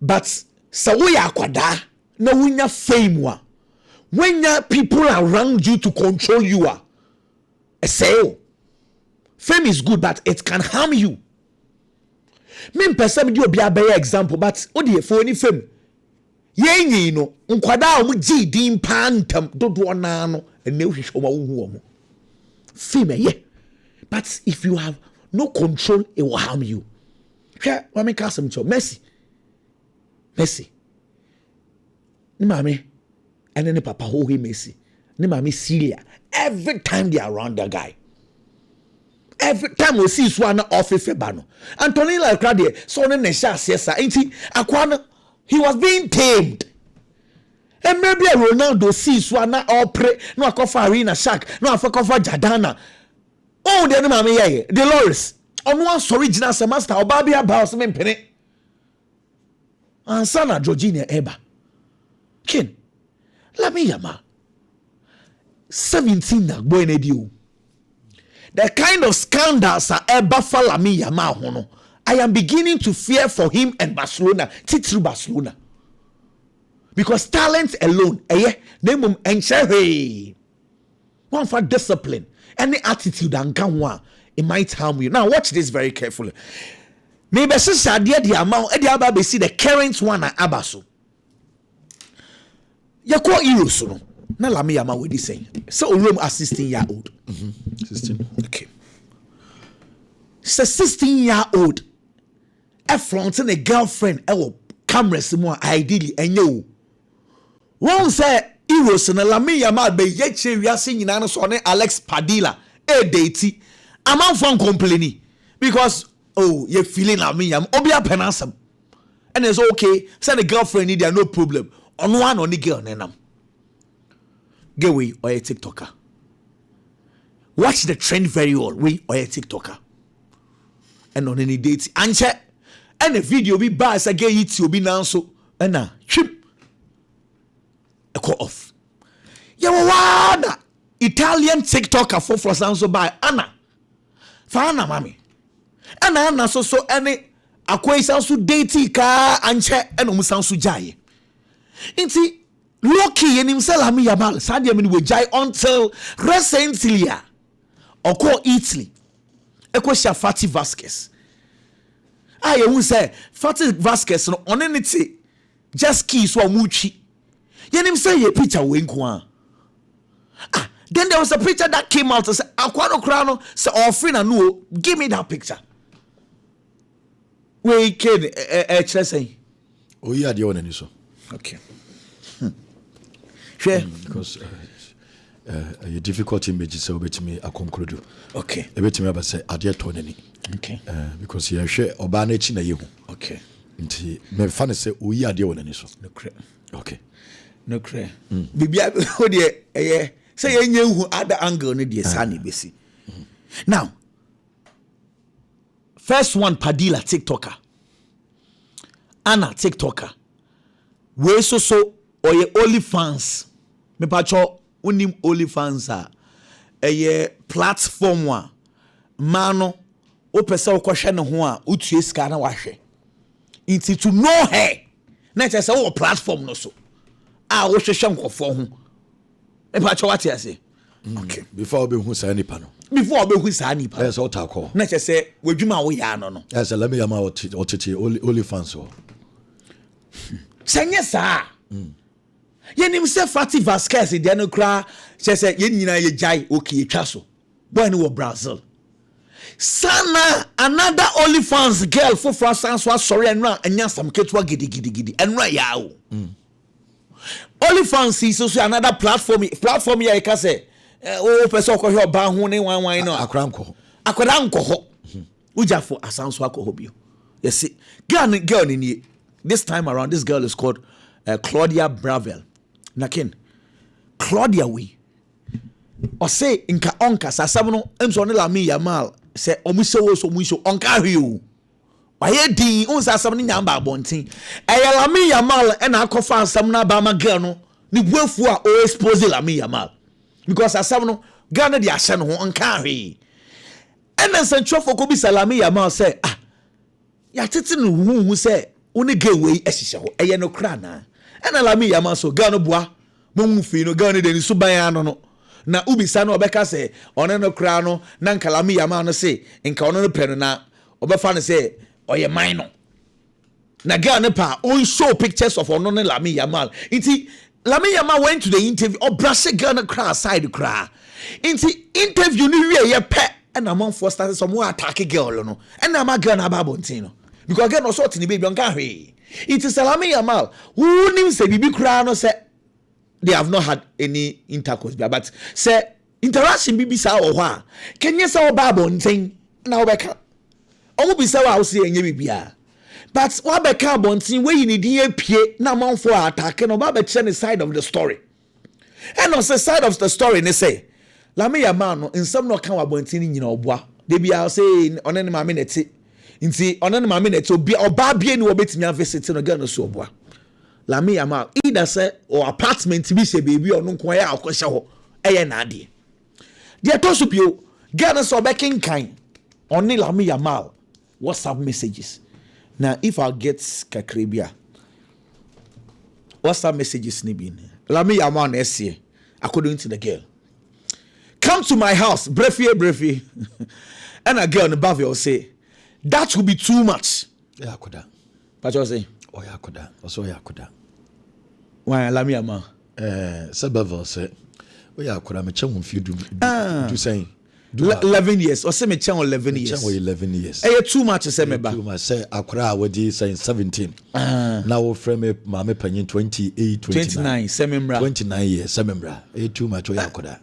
but sawoya akwada na wunya fame wa. When people around you to control you are a sale. Fame is good, but it can harm you. Me person do be a better example, but odi for any fame. Ye no, nkwada o gi din pantam dodo na no ene hwehwe ma wo mo. Fame but if you have no control, it will harm you. Hwɛ wa me ka some cho Messi. Ni mame and then the papa who he Messi. Ni mami Celia. Every time they are around the guy. Every time we see one off a febano. Anthony like Claudia, so then the shas, yes, ain't he? Aquana, he was being tamed. And maybe Ronaldo sees one all pray, no cofa arena shack, no for cofa Jadana. Oh, the mami, Dolores. On one original semester, or Barbie about some penny. And Sana Georgina Eba. Ken. Lamine Yamal 17 na boy na dio. The kind of scandals are ever for Lamine Yamal hono. I am beginning to fear for him and Barcelona, titru Barcelona. Because talent alone, name enche one for discipline, any attitude and can it might harm you. Now watch this very carefully. Maybe sister the amount aba see the current one at Abaso. Yakwa Eros no. Na Lamine Yamal we saying. So room as 16-year-old. 16. Okay. So 16-year-old. Fronting a girlfriend cameras more ideally and you. One say Eros na Lamine Yamal be yeche wiase nyina no so ne Alex Padilla date. Amount from complaining because you feeling Lamine Yamal obi apenasam. And it's okay. Say the girlfriend need there no problem. On one on the girl nenam. Get we or a TikToker. Watch the trend very well. We or a TikToker. And on any date, anche and a video be bas again it you be now so and chip a call off. Yawana Italian TikToker for sound so by Anna. Fana mami. Anna so any akwe sound so date ka anche and sound so jai. Inti lucky and himself Lamine Yamal Sadia mini we jai until recently or call Italy. Equation Fatty Vasquez. I who say Fatty Vasquez no on anything just keys wa muchi. Yenim say ye picture winkwa. Then there was a picture that came out and said, Aquano Crano, say, oh, friend, no, give me that picture. We can, say, oh, yeah, the one, so. Okay. Sure. Because a difficult image is over to me, I conclude. Okay. A bit to me about say, I dare to any. Okay. Because you share or banage in a you. Okay. Nti me fa ne say oyi ade wona ni so. No cre. Okay. No cre. Bibia o de say yenye hu other angle no de sani besi. Now, first one Padilla TikToker. Anna TikToker. We so oye OnlyFans. Me pacho unim OnlyFans a platform wa mano o pese o kwhwe ne ho a utue sika na wahwe. Into to know her. Na say o platform no so. Ah wo hwehwe nkofo ho. E pacho what you say? Okay. Before we hu sa nipa no. Before we hu sa nipa. Yes, o ta call. Na say wadwuma wo ya no no. Yes, let me yama otete OnlyFans so. Senye sa. Yenim se Fatty Vasquez de no kra say ye nyina ye jai okay twa so. Boy no Brazil. Sana another OnlyFans girl for France sorry and run and some ketwa gidi and right yawo. OnlyFans is also another platform here can say oh person ko here ba ho ne wan no akwara nko ho uja for asanso akọ bio. You see girl ni this time around this girl is called Claudia Bravel. Nakin Claudia we or say inka onka sasam no emso ne Lamine Yamal say omuso onka hwe waye din on sasam ne nyamba abonten Lamine Yamal e na akofa asam na ba ma girl no ni buafu a o expose Lamine Yamal because asam no girl no de ahye no onka hwe ena sanchofo ko bi Lamine Yamal say ya tete no hu say oni ge we ehihye ho eye no kra na ena Lamine Yamal so girl no boa mo mu fi no girl no de ni suban ano no na ubisa no obeka say ono no kra no na nka Lamine Yamal no say nka ono no pe no na obefa no say oye man no na girl no pa on show pictures of ono no Lamine Yamal inti Lamine Yamal went to the interview or brush girl no kra side kra inti interview ni wie ye pe and among for started some more attack girl no and na ma girl na ba bontin no because girl no sort ni baby on ka hwe it is Lamine Yamal who nim say bibi kra no say they have not had any intercourse but say interaction bibi sa wo ho a kenye say oba bontin na obeka omo bi say wa wo say enye bibia but wa beka bontin we ni din apue na manfo attack no ba be che side of the story and on the side of the story ne say Lamine Yamal no nsam no kan wa bontin ni nyina oboa de bia say onene ma me neti nti onene ma me neti oba bia ni obetimi visit no girl no so oboa Lamine Yamal either say or apartment bi se baby or no kwa ya akwhye ho eye na ade de to so bio girl no so bekin kan only Lamine Yamal WhatsApp messages now if I get kakrebia WhatsApp messages ni bi Lamine Yamal na ese according to the girl come to my house brefie and a girl in the bath will say that will be too much yeah koda but you say oh yeah koda also yeah koda why Lamine Yamal sabavel say oh yeah koda me che won fi do saying 11 years or say me che 11 years che 11 years too much say me ba too much say akora we saying 17 now we frame ma me panyin 28 29 semembra 29 years semembra too much oh yeah koda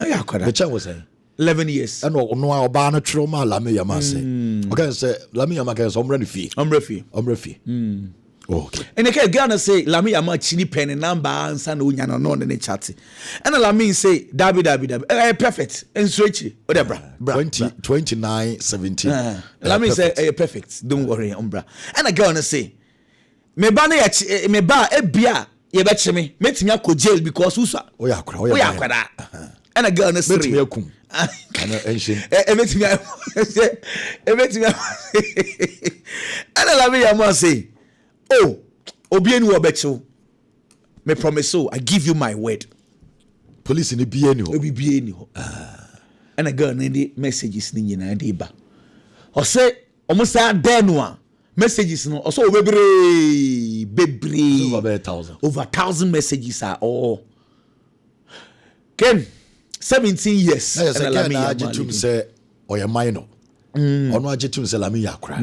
me che was saying 11 years and no oba no twero ma Lamine Yamal say okay say Lamine Yamal say omre fi Okay. And the Ghana say Lamine Yamal chini pen number answer no nya no ne chat. And Lamine say dabi perfect and switch. Ode bra. 29-17. Lamine say perfect. Don't worry umbra. And the Ghana say me ba na ya me ba e bia ye be chime metimi akọ jail because who so Oya kwada. And the Ghana say Metimi akum. Kana enshin. Metimi and Lamine Yamal say oh, obieni wo becho. Me promise so I give you my word. Police ni bieni ho. Obi bieni ho. And a girl need messages ni nyina dey ba. O say almost there no a messages no so bebre over 1,000. Over 1,000 messages are all. Ken 17 years. Na say Ken ajitum say oya minor. Ono ajetum se Lamine yakra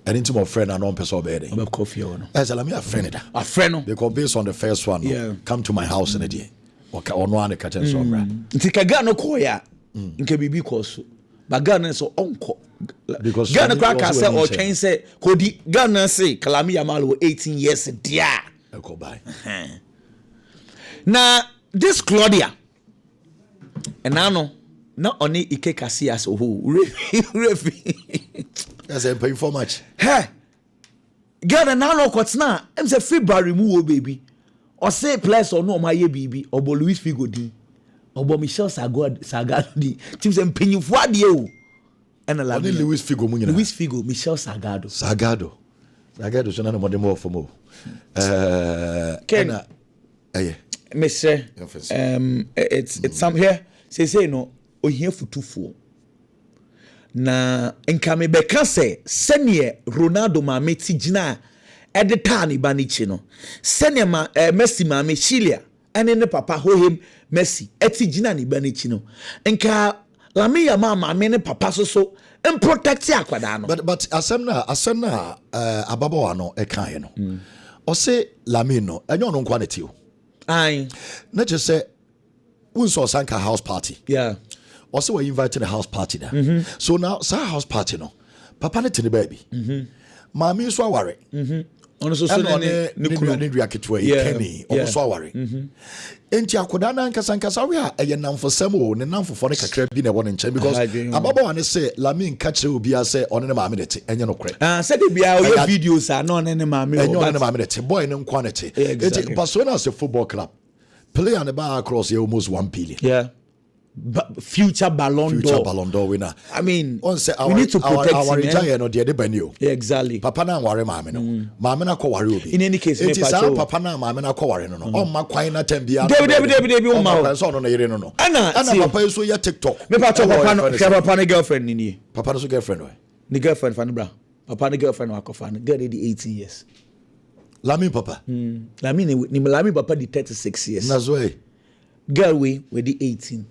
anything my friend and on person obey dey coffee ono as Lamine a friend da a friend because based on the first one come to my house in a day okay ono an ka chen so bra nti ka ga no ko ya nke bibi ko so ba ga na so onko because ga na ka say o twen say kodi ga na say Lamine Yamal 18 years dia go by na this Claudia and now na oni ike kasi as oho refi that's a pay for much hey girl na no kwatna em say February mu wo baby o say place or no ma ye bibi obo Luis Figo din obo Michel Sagado di tim say mpanyifo ade o na la Luis Figo mu nyina Luis Figo Michel Sagado so na no modem of mo Ken Mr. It's some here say no ohia futufo na nka me beka se sene Ronaldo ma meti gina edita ni ba ni chi no sene ma Messi ma me Chilia ene ne papa hohem Messi eti gina ni ba ni chi no nka Lamine Yamal ma me ne papa so en protect akwada no but asem na ababa no e kan ye no o se Lamine no enyo no nkwa ne ti o ai na je se unso sanka house party also we invited a house party there. So now sa house party no papa ne tini baby mami so aware ono so ne Nico ne duaketo e Kenny ono so aware enti akoda na nkasa we a ye namfo sam o ne namfo ne kakra bi na won nche because ababa wane say Lamine ka kire obi a say ono ne mami ne te enye no kre say de bia o ye videos a no ne mami o enye ono ne mami ne te boy ne nkwa ne te enti Barcelona as a football club player ne ba across almost 1 billion future Ballon d'Or winner. I mean, we need to protect our him. Retire no de banyo. Exactly. Papa na worry mama no. Mama na ko worry obi. In any case, it is our papa na mama na ko worry no. O ma kwan na tambia. Debi o ma. So no na yire no. Ana papa so ya TikTok. Me papa no girlfriend ni. Papa no so girlfriend o. Ni girlfriend fan bra. Papa ni girlfriend wa ko fan. Girl dey 18 years. Lamine papa. Lamine papa di 36 years. Na zo e. Girl we di 18.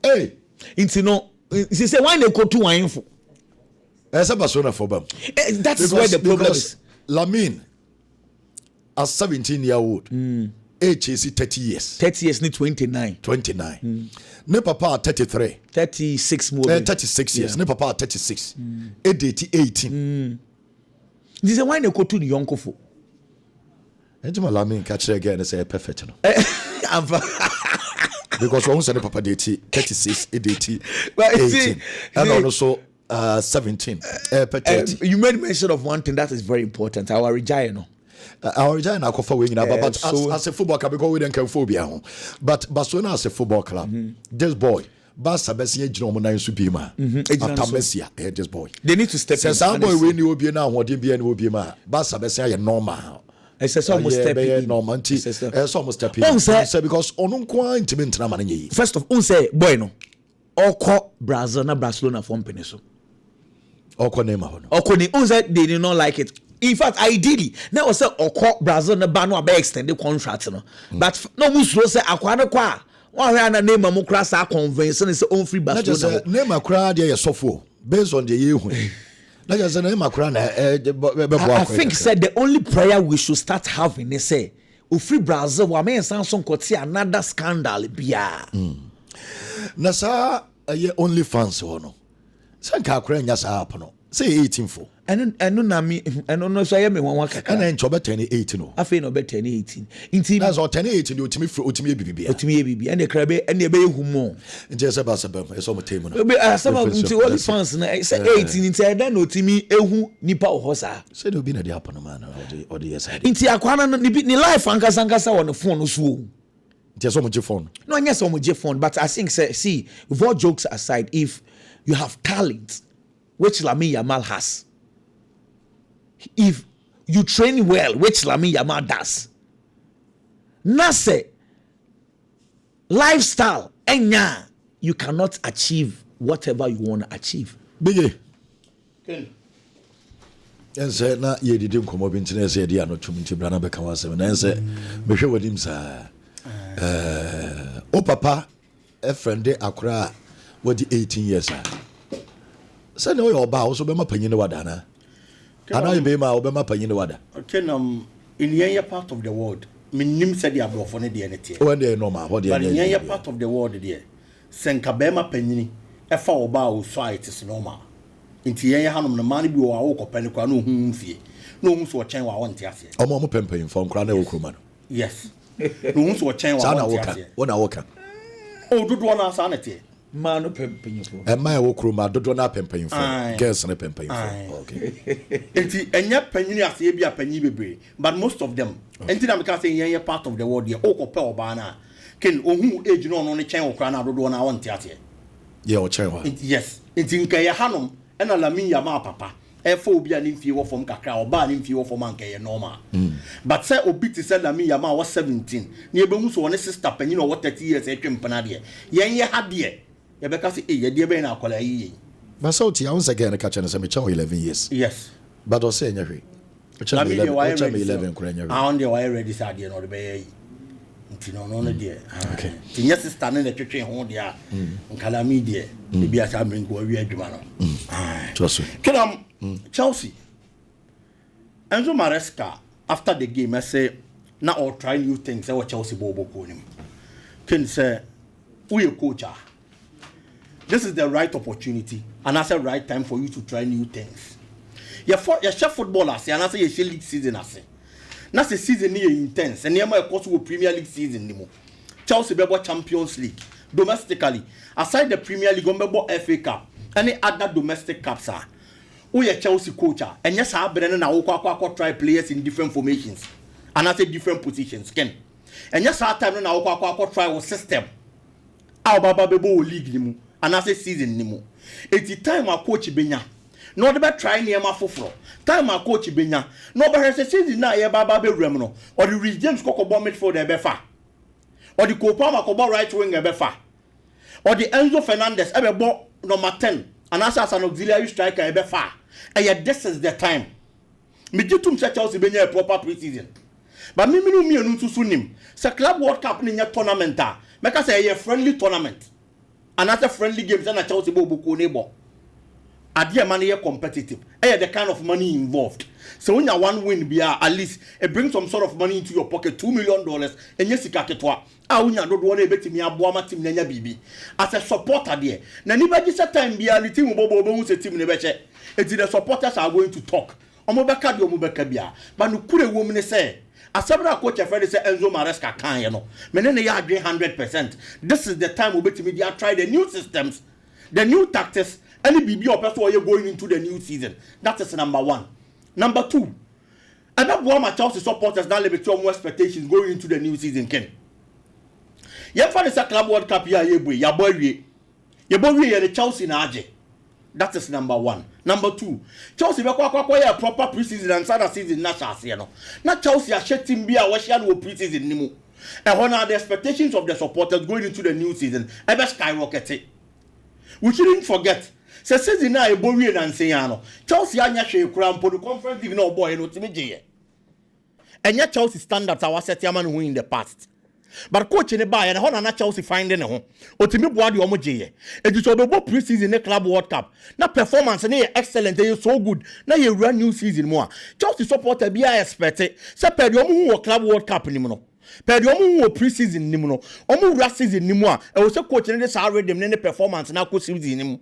Hey, into no, she say why they go to wine for? As a Barcelona for them. That's where the problem is. Lamine, as 17-year-old, age is 30 years. 30 years, ni 29. 29. Ne papa 33. 36 more. 36 years. Ne papa 36. Age 18. She say why they go to the young for? And my Lamine catch again and say perfect. Because one said papa date 36, 18, and also 17. You made mention of one thing that is very important. Our Regina. Our Regina for winning, but as a football club, because we don't care phobia. But Barcelona as a football club, this boy. Basa Bessia Jomona in Subima. After Messia, this boy. They need to step in. Since our boy when you will be now, what you be and will be ma. Basa Bessia normal. It's almost stepping normal. It's almost stepping. Because on quite intimate money. First of all, say bueno. Oko Brazil na Barcelona from Peneso. Oko nema. Oko ni unse they did not like it. In fact, ideally, now say Oko Brazil na banu abe extend the contract no. But no musulo say akwa na kwa. One na name mo kra sa convention is on free Barcelona. Name akra dey sofo based on the yehu. I think said the only prayer we should start having is say free Brazil wa men Samsung kote another scandal bia. Na sa only fans ho no. Sanka akra nya sa happen no. Say 18 for. ɛno na me ɛno no so ayɛ me wanwa kakra ɛna nkyɛ ɔbɛtɛn ne 18 no afei na ɔbɛtɛn ne 18 nti that's all 10 18 de otimi yɛ bibia otimi yɛ bibi ɛna krabe ɛna ɛbɛyɛ humo nti ɛsɛ ba sɛ bɛm ɛsɛ ɔmo tɛm no asɛm nti all fans na ɛsɛ 18 nti ɛda na otimi ehu nipa wɔ hɔ saa sɛ de obi na de happen no man ɔde yɛ side nti akwana no ne life ankasa wɔ ne phone no so nti ɛsɛ ɔmo gye phone no yes ɔmo gye phone but I think say see with all jokes aside if you have talent which Lamine Yamal has if you train well which Lamine Yamal does na say lifestyle enya you cannot achieve whatever you want to achieve biggie ɛnsɛ na yɛdidi nkɔmmɔ bi ntina ɛsɛ yɛde ano tum nti bra na bɛka wasɛm na ɛnsɛ mehwɛ wadim saa o papa ɛfrɛnde akora a wadi 18 years a sɛne woyɛ ɔba a wo so bɛma panyin ne wada ana ana yɛ bɛma a wobɛma panyin ne wada in the part of the world minim said the abrofo ne de ne tie when they normal what they but in the part of the world there senka bɛma panyin ɛfa ɔba a wo so it is normal nti yɛn hanom no man bi wɔ a wo kɔpɛ ne kwa no hu mfie no hu so ɔkyɛn wa wɔnte ase ɔmo pɛmpɛn fɔ nkra na wɔ kuroma no yes no hu so ɔkyɛn wa wɔnte ase wona woka o dodo na asa na tie man no pɛmpɛn fɔ ɛma yɛ wɔ kuroma dodo na pɛmpɛn fɔ girls na pɛmpɛn fɔ okay nti ɛnya panyin ase bi a panyin bebree but most of them nti na me ka say yɛn part of the world there o kɔpɛ ɔba na ken ohun age no ne kyɛn okra na dodo na wɔnte ase yeah ɔkyɛn wa yes nti nka yɛ hanom ɛna Lamine Yamal papa ɛfɔ obi a ne mfie wɔ fam kakra ɔba ne mfie wɔ fam anka yɛ normal but sɛ obi te sɛ Lamine Yamal wɔ 17 ne yɛbɛhu so ɔne sister panyin ɔwɔ 30 years ɛtwe mpana deɛ yɛn yɛ ha deɛ yɛbɛka sɛ yɛ deɛ bɛn na akɔla yi but so ti awon sɛ gɛn ka kyɛn sɛ me kyɛn 11 years yes but ɔsɛ ɛnyɛ hwee kyɛn 11 kora ɛnyɛ hwee on deɛ wayɛ ready sɛ adeɛ no ɔde bɛyɛ yi nti no deɛ okay ti nyɛ sister ne twetwe ho deɛ nkala mi deɛ ebi asa mringo awi adwuma no just kenam Chelsea Enzo Maresca after the game I say now all try new things say Chelsea bobo ko nim ken say we a coach this is the right opportunity and I say right time for you to try new things your chef football ase and I say your league season ase na say season ni intense and yema e course wo Premier League season ni mo Chelsea bebo Champions League domestically aside the Premier League on bebo FA Cup any other domestic cups are we a Chelsea coach and yes I been na wo kwa try players in different formations and I say different positions ken and yes I time na wo kwa try wo system a baba bebo league ni mo and I say season ni mo eti time a coach benya no de be try niema foforo time a coach benya no be say season na ye baba be wrem no or the Reece James kokobọ midfield e be fa or the Kopama kokobọ right wing e be fa or the Enzo Fernandez e be bo number 10 and as an auxiliary striker e be fa this is the time me jitum say Chelsea benya a proper pre-season but me no mienu nsusu nim say club world cup ni nya tournament a make say a friendly tournament and as a friendly games na Chelsea bo ko nebo ade man here competitive the kind of money involved so when you one win be at least it brings some sort of money into your pocket $2 million and yes sika ketwa unya do na ebetimi aboa ma team na nya bibi as a supporter there na ni ba gisa time bia the team bobo bo hu se team ne be che enti the supporters are going to talk omo beka de omo beka bia but no kure wo ne say asabra coach afred say Enzo Maresca kan ye no me ne ya adwen 100%. This is the time obetimi dia try the new systems, the new tactics. Any BB or person you're going into the new season. That is number one. Number two, and that one my Chelsea supporters now leave more expectations going into the new season. Ken, you find the Club World Cup here, you boy, the Chelsea na aje. That is number one. Number two, Chelsea be kwa a proper pre-season and start season na chance no. Na Chelsea a shit team be a wash no pre-season nimu. And when are the expectations of the supporters going into the new season? Ever skyrocket. We shouldn't forget. Se season na ebowie na nsen no Chelsea anya hwe kura mpo the conference league no boy no timi gye enya Chelsea standards our set yaman who in the past but coach ne ba ya na ho na Chelsea finding ne ho otimi boa de omo gye edi so bebo pre-season ne club world cup na performance ne excellent dey so good na ye run new season mo a Chelsea supporter bi a expect se per de omo hu club world cup ni mo no per de omo hu pre-season ni mo no omo run season ni mo a e wo se coach ne dey sa ready ne performance na ko season ni mo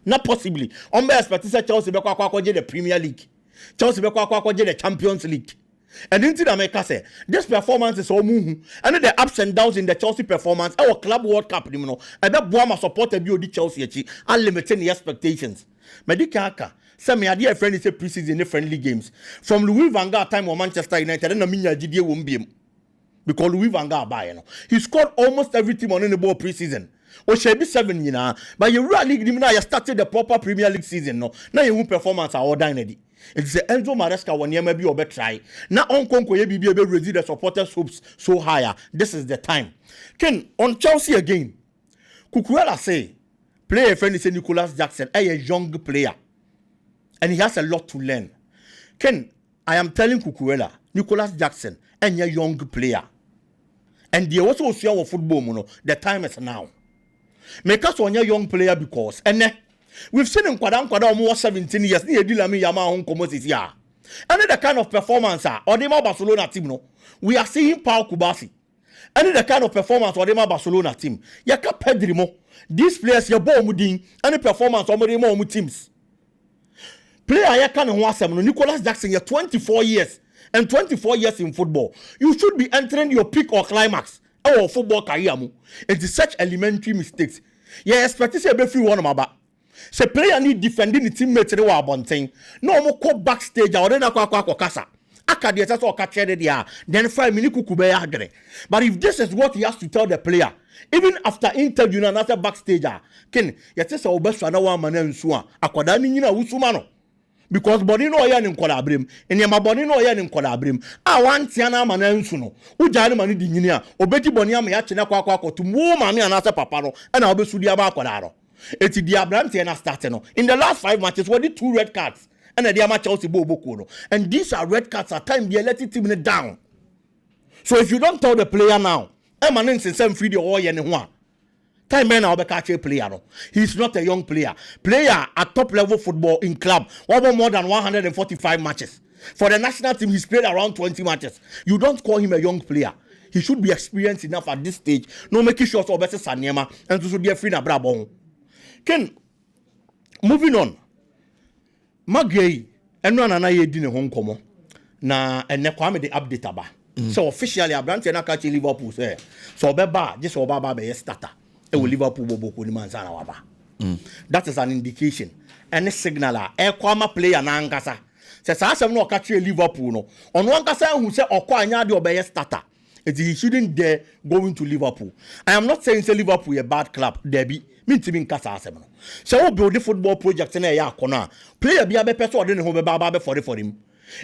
Not possibly. On be expect say Chelsea be kwa the Premier League. Chelsea be kwa the Champions League. And into the make say this performance is so muhu. And the ups and downs in the Chelsea performance. Our Club World Cup, you know. I bet Boama supported you the Chelsea unlimited the expectations. Medikaka. Some my dear friend is a preseason in friendly games. From Louis van Gaal time or Manchester United, and Minya GDA won't be him. Because Louis van Gaal buy, you know. He scored almost every team on the ball preseason. Or should be 7, you know. But you really now you started the proper Premier League season, no. Now you won't performance are all dynasty. It's the Enzo Maresca when you maybe or try. Now on Conco you be able to reduce the supporters' hopes so higher. This is the time. Ken on Chelsea again. Cucurella say, player friend is Nicolas Jackson, a young player. And he has a lot to learn. Ken, I am telling Cucurella, Nicolas Jackson, and a young player. And they also see our football, you know, the time is now. Make us one young player because, and we've seen him almost 17 years. Near Lamine Yamal home commerce here. And the kind of performance or the Barcelona team, no, we are seeing Paul Kubasi. And the kind of performance or the Barcelona team. Yaka Pedrimo. These players your ball muding and the performance of the more teams. Player Yaka and Nicolas Jackson, you're 24 years and 24 years in football. You should be entering your peak or climax. Our football career, it is such elementary mistakes. You expect to say every one of my say player need defending the teammates they were bunting. No more go backstage or then a casa. Akadi that's all catch there. Then 5 minutes kukube agre. But if this is what he has to tell the player, even after interview and after backstage, Ken, yet say obeswa na wa man nsuwa. Akwada ni nyina wusumano. Because body no ya nim kola abrim enyama body no ya nim kola abrim a wantia na ama na nsu no ujare mani di nyini a obeti body am ya chena kwa tumu ma me anase papa no na obesu di aba akola ro eti di abrante na start no in the last 5 matches we did 2 red cards and the ama Chelsea bobo no and these are red cards at time they let it team down. So if you don't tell the player now man same free the all ye ne ho a time man now be catch a player no. He's not a young player at top level football in club over more than 145 matches. For the national team he's played around 20 matches. You don't call him a young player. He should be experienced enough at this stage. No making sure so better Sanyema and to be a free na brabon. Ken, moving on. Magay and no na ye din home komo na ene kwame the update aba. So officially Abrante na catch Liverpool say so beba just oba be starter. Liverpool bobo ni manzana waba. That is an indication. Any signal e kwama player na nkasa. Se sa asem no catch Liverpool no. On one kasa who say okwa anya de obeye starter. He shouldn't dare go into Liverpool. I am not saying say Liverpool a bad club. Debi mean to be nkasa asem no. So we build the football project na ya akona. Player bi abe person de ne ho be ba for him.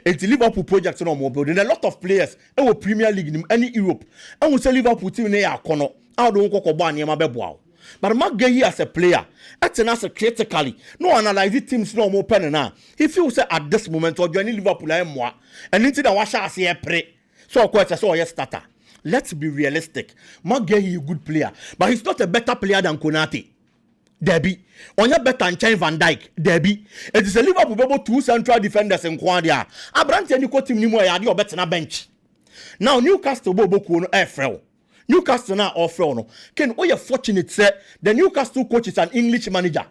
It's Liverpool project no more building a lot of players e wo Premier League in any Europe. And we say Liverpool team na ya akono. How do you go about Niama Beboa? But Magay as a player, as critically, no analyze teams no more pen now. He feels at this moment or joining Liverpool and moi, and into the washer as a pray. So quite as a starter. Let's be realistic. Magay is a good player, but he's not a better player than Konate. Debbie, on your better than Chain Van Dijk, Debbie. It is a Liverpool 2 central defenders in Quadia. Abrante and Nico team Nimo your better na bench. Now Newcastle Bobo Kuno Efrel. Newcastle now offer no. Ken, we are fortunate say the Newcastle coach is an English manager.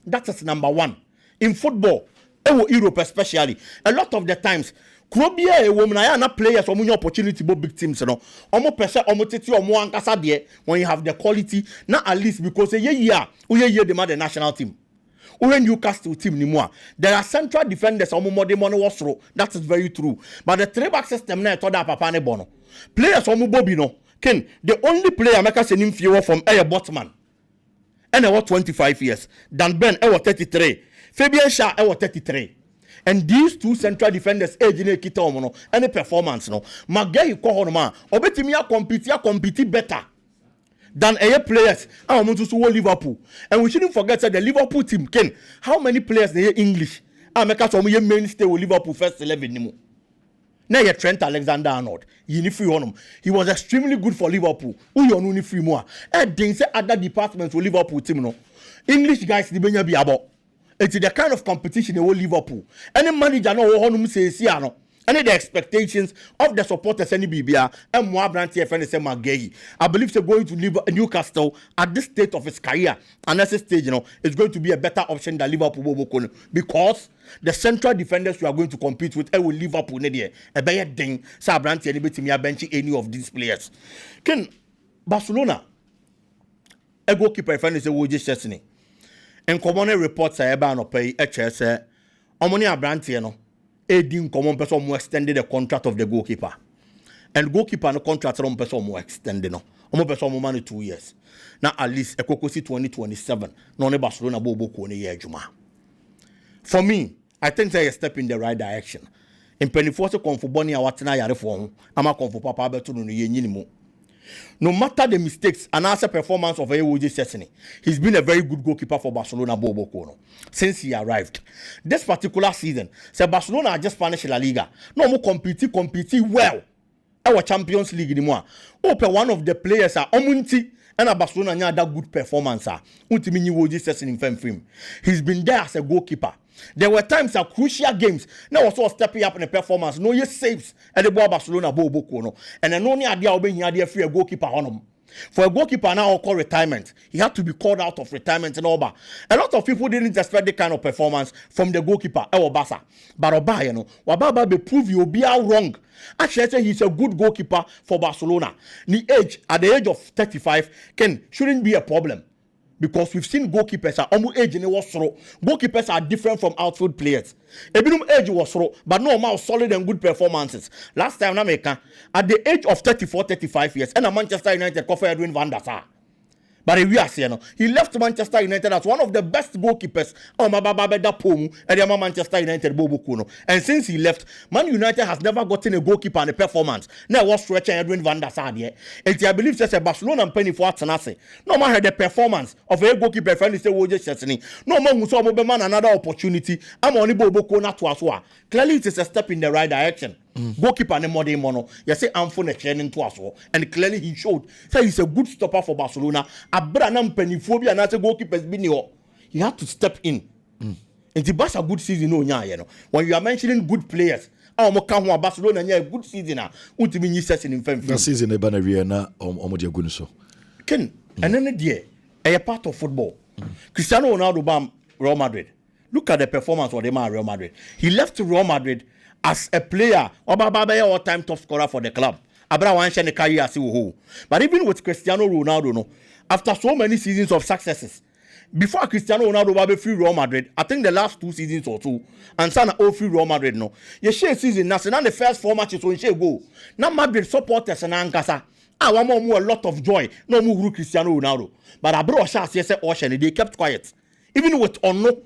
That is number 1 in football. Europe especially. A lot of the times, Krobia a woman I na players or more opportunity bo big teams no. Omo person omo titi omo ankasa there when you have the quality. Not at least because we demand the national team. When Newcastle team ni more. There are central defenders omo more money was through. That is very true. But the 3-back system na toda papa ne bono. Players omo bobi no. Ken, the only player make us an fewer from Ayer Botman. And I was 25 years. Dan Ben, I was 33. Fabian Shah, I was 33. And these 2 central defenders, age in a kitomono, any performance, no. Magay Kohonoma, Obetimia compete better than Ayer players. I want to Liverpool. And we shouldn't forget that the Liverpool team, Ken, how many players they hear English? I make us mainstay with Liverpool first 11. Now you Trent Alexander-Arnold. He was extremely good for Liverpool. Who you know free more? And then say other departments for Liverpool team no. English guys the benya be about. It's the kind of competition they will Liverpool. Any manager no honum say no. and the expectations of the supporters any BBA and more brand here friend say Magay. I believe they're going to leave Newcastle at this state of his career and at this stage, it's going to be a better option than Liverpool because the central defenders you are going to compete with will Liverpool a better thing. So brand here bench any of these players. Can Barcelona a goalkeeper friend say Wojie Chesney. And common reports are about no pay HS Omoni Abranti no Edin common person more extended the contract of the goalkeeper. And goalkeeper no contract on person more extended no. Omo person more money 2 years. Now at least a Kokosi 2027 no Barcelona bobo ko ne year juma. For me, I think they are a step in the right direction. In pennyforce confuboni awatena yare for ama confu papa betu no ye nyinimu. No matter the mistakes and answer performance of Wojie Chesney, he's been a very good goalkeeper for Barcelona Bobo Kono since he arrived. This particular season, so Barcelona just Spanish La Liga. No more compete well. Our Champions League anymore. Open one of the players are Omunti and a Barcelona nya that good performance. Ultimately Wojie Chesney in film. He's been there as a goalkeeper. There were times at crucial games. Now also stepping up in the performance. No yes saves at the Barcelona Bobo Kono. And then only idea of being here free a goalkeeper on him. For a goalkeeper now call retirement, he had to be called out of retirement and over. A lot of people didn't expect the kind of performance from the goalkeeper, Basa. But Oba, Wababa be prove you'll be out wrong. Actually, he's a good goalkeeper for Barcelona. At the age of 35, shouldn't be a problem. Because we've seen goalkeepers are almost age in was throw. Goalkeepers are different from outfield players. Ebinum age was throw, but no amount solid and good performances. Last time in America, at the age of 34-35 years, and a Manchester United coffee Edwin van der Sar. But we are saying he left Manchester United as one of the best goalkeepers on Manchester United Bobo Kuno. And since he left, Man United has never gotten a goalkeeper and a performance. Now was stretching Edwin van der Sar here. And I believe there's a Barcelona and penny for Atanase. No matter the performance of a goalkeeper friend is Wojie Chesney. No man who saw man another opportunity. I'm only Bobo Kuno to Aswa. Clearly it is a step in the right direction. Goalkeeper ne more mono. You say I'm for training to us, and clearly he showed. So he's a good stopper for Barcelona. Abranam Peniphobia and as a goalkeeper's been here. He had to step in. And the Barca a good season, when you are mentioning good players, Barcelona a good season now. Ultimately, season in Fem. That season, Ebanaria na Omodia Gunso. Ken, and then the a part of football. Cristiano Ronaldo bam Real Madrid. Look at the performance of the man Real Madrid. He left Real Madrid as a player, all-time top scorer for the club. But even with Cristiano Ronaldo, after so many seasons of successes, before Cristiano Ronaldo was free Real Madrid, I think the last 2 seasons or two, and Sana all free Real Madrid no. You share season now, the first 4 matches on share go. Now Madrid supporters and Ankasa. I want more a lot of joy. No more Cristiano Ronaldo. But I brought shots yes ocean. They kept quiet, even with Ono.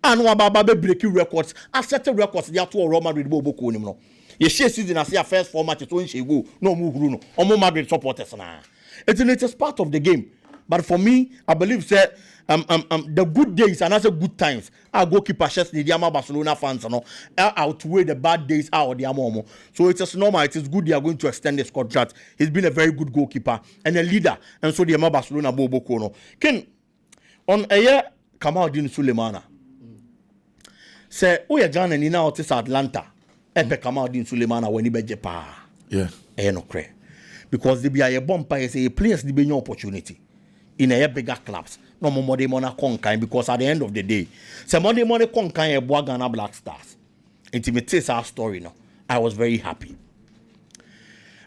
And Wababa breaking records. I set the records. They are to Real Madrid Bobo Kunimo. You share season as your first 4 matches when she go. No move Bruno. Or more Madrid supporters now. It's part of the game. But for me, I believe that the good days and also good times. Our goalkeeper Chesney, the Barcelona fans, outweigh the bad days out the Amomo. So it's just normal. It is good they are going to extend his contract. He's been a very good goalkeeper and a leader. And so the Barcelona Bobo Kono. Ken on a year Kamal Sulemana. Say, oh, you're John and now it's Atlanta. Epe Kamal Sulemana when he be Japan. Yeah. No cray. Because they be a bumper, say, players they be no opportunity in a bigger clubs. No more money conquer because at the end of the day, say money conquer a Boagana Black Stars. Intimate our story now. I was very happy.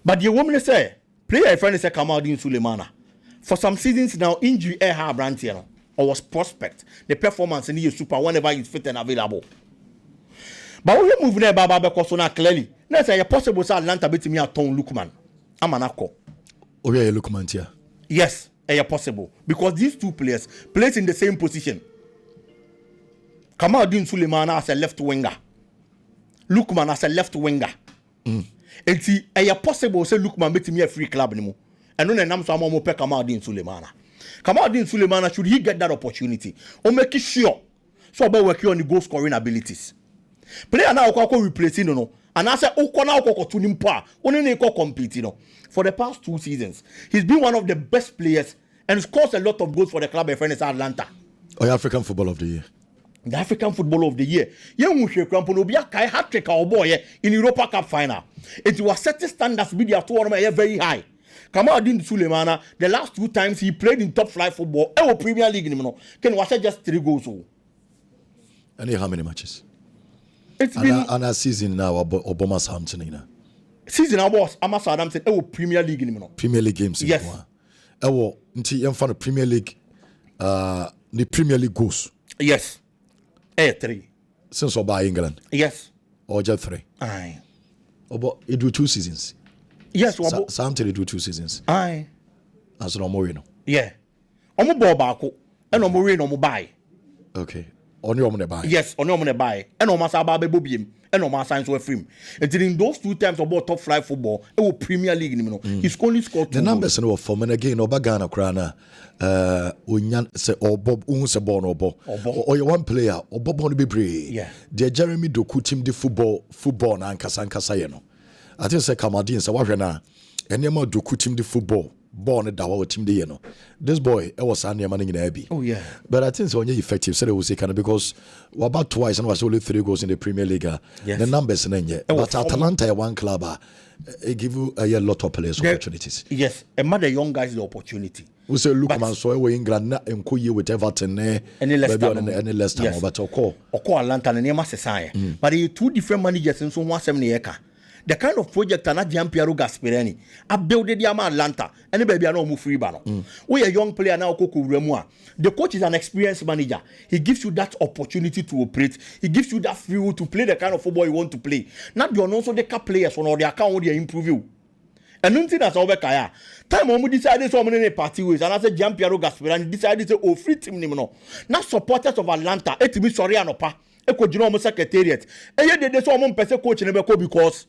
But the woman say, player a friend say Kamal Sulemana. For some seasons now, injury air brand here. Or was prospect. The performance in the super whenever he's fit and available. But we move there, Baba, because now clearly. Now say possible say Atlanta beat me at Tom Lukman. I'm an acco. Oh yeah, Lukman here. Yes, possible. Because these two players plays in the same position. Kamal Sulemana as a left winger. Lukman as a left winger. And see, possible say Lukman beat me a free club anymore. And then I'm so more Kamal Sulemana. Kamal Sulemana, should he get that opportunity? Or make it sure. So about working on the goal scoring abilities. Player now replacing no. And I say now to nimpa. Only compete for the past 2 seasons. He's been one of the best players and scores a lot of goals for the club in Atlanta. Or African Football of the Year. the African Footballer of the Year. Young Crampo be a hat trick our boy in Europa Cup final. It was setting standards be the tournament very high. Kamal Sulemana, the last 2 times he played in top flight football, Premier League, can was just 3 goals. And how many matches? It's been a season now, Obama Southampton. Season I was Southampton, Premier League. Premier League games. Yes. Until Premier League, the Premier League goals. Yes. 3. Since by England. Yes. Or just 3. Aye. But it do 2 seasons. Yes. Southampton do 2 seasons. Aye. As no more, Yeah. Omo ball back and omo rain omo buy. Okay. On your money buy. Yes, on your money buy. And omo saba be bobiem. And omo signs were free. And in those 2 times about top flight football, Premier League he's only scored 2 the numbers no for men again Oba Ghana krana unyan se obob unse born obo or one player obo born be brave. Yeah. The Jeremy Doku team the football na nkasa ye no. I think say Kamadin say wahwe na enema Doku team the football born da wa team the ye no. This boy was an man in be. Oh yeah. But I think it's only effective. So they will say kind of because about twice and was only 3 goals in the Premier League. Yes. The numbers in yet. But Atalanta one club it give you a lot of players opportunities. Yes, and the young guys the opportunity. We say look man so we England na enkoye with Everton any Leicester yes. But Oko Atlanta and Nema Sesaya. But the 2 different managers in so 170 acre. The kind of project and Gianpiero Gasperini I built the Yamal Atlanta and the baby I know move free banner. We a young player now Coco Remua. The coach is an experienced manager. He gives you that opportunity to operate. He gives you that free will to play the kind of football you want to play. Not you also the cap players on their account they improve you. And nothing that's over kaya. Time when we decided so many party ways and I said Gianpiero Gasperini decided to free team no. Not supporters of Atlanta. It be sorry anopa. Eko General Secretariat. And yet they saw one person coach in because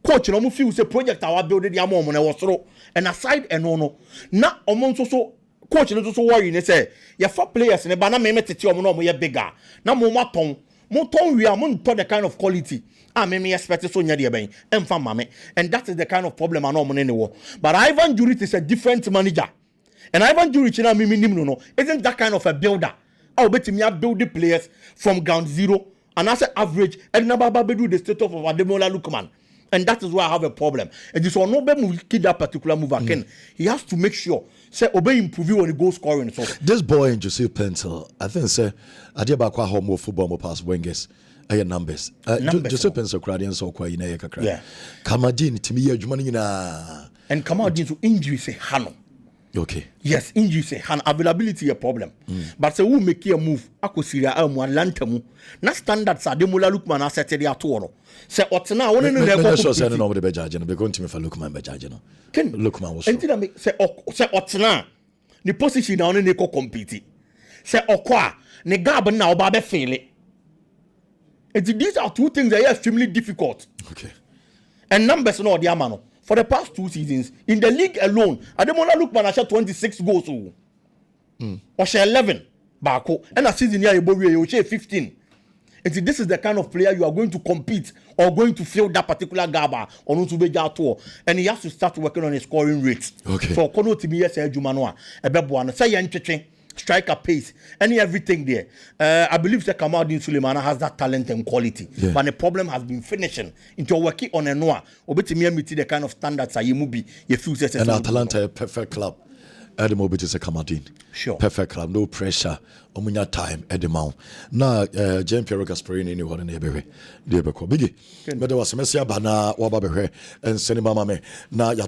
coach no mo feel say project our build the amount na was throw and aside and no na omo so coach no so worry ne say ya for players ne ba na me tete omo no mo ye bigger na mo ton we are mo the kind of quality me expect so nya de ben emfa mame and that is the kind of problem I know mo ne wo but Ivan Juric is a different manager and Ivan Juric na me no isn't that kind of a builder how betimi build the players from ground zero and as average and na baba do the state of Ademola Lookman. And that is why I have a problem. And this one, no kid that particular move again. He has to make sure, say, obey improve when he goes scoring. So this boy in Joseph Pencil, I think, say, I did about quite more football more past wingers. Numbers. Joseph Pencil, Cradian, so quite in a crack. Yeah. Kamadin, to me, you're money na. And Kamadin to injury, say, Hano. Okay. Yes, injury say han availability a problem. But say who make a move, ako Syria mu Atlanta mu. Na standards Ademola Lookman asset dey ato. Say otena won no dey go. So say no be judge no be going to me for Lookman be judge no. Lookman was. Enti na say otena ni position na on go compete. Say okwa ni gab na oba be fail. These are 2 things that are extremely difficult. Okay. And numbers no dey amano. For the past 2 seasons, in the league alone, Ademola Lookman has shot 26 goals. Or 11. Bako. And a season here, you share 15. And this is the kind of player you are going to compete or going to fill that particular gaba or not to be tour. And he has to start working on his scoring rate. Okay. For Kono Timiya Jumanoa, Ebebuana, say Yancheche, striker pace, and everything there. I believe that Kamal Sulemana has that talent and quality. Yeah. But the problem has been finishing into working on a noa. Obetimiya meet the kind of standards that you be you feel. And Atalanta a perfect club. At the moment is a Kamadin. Sure. Perfect club, no pressure. Omunya time at the mount. Now, Gianpiero Gasperini anyone in the baby. Dear Beko. Biggie. But there was a Messi Bana, Wababe, and Senima Mame. Now, you're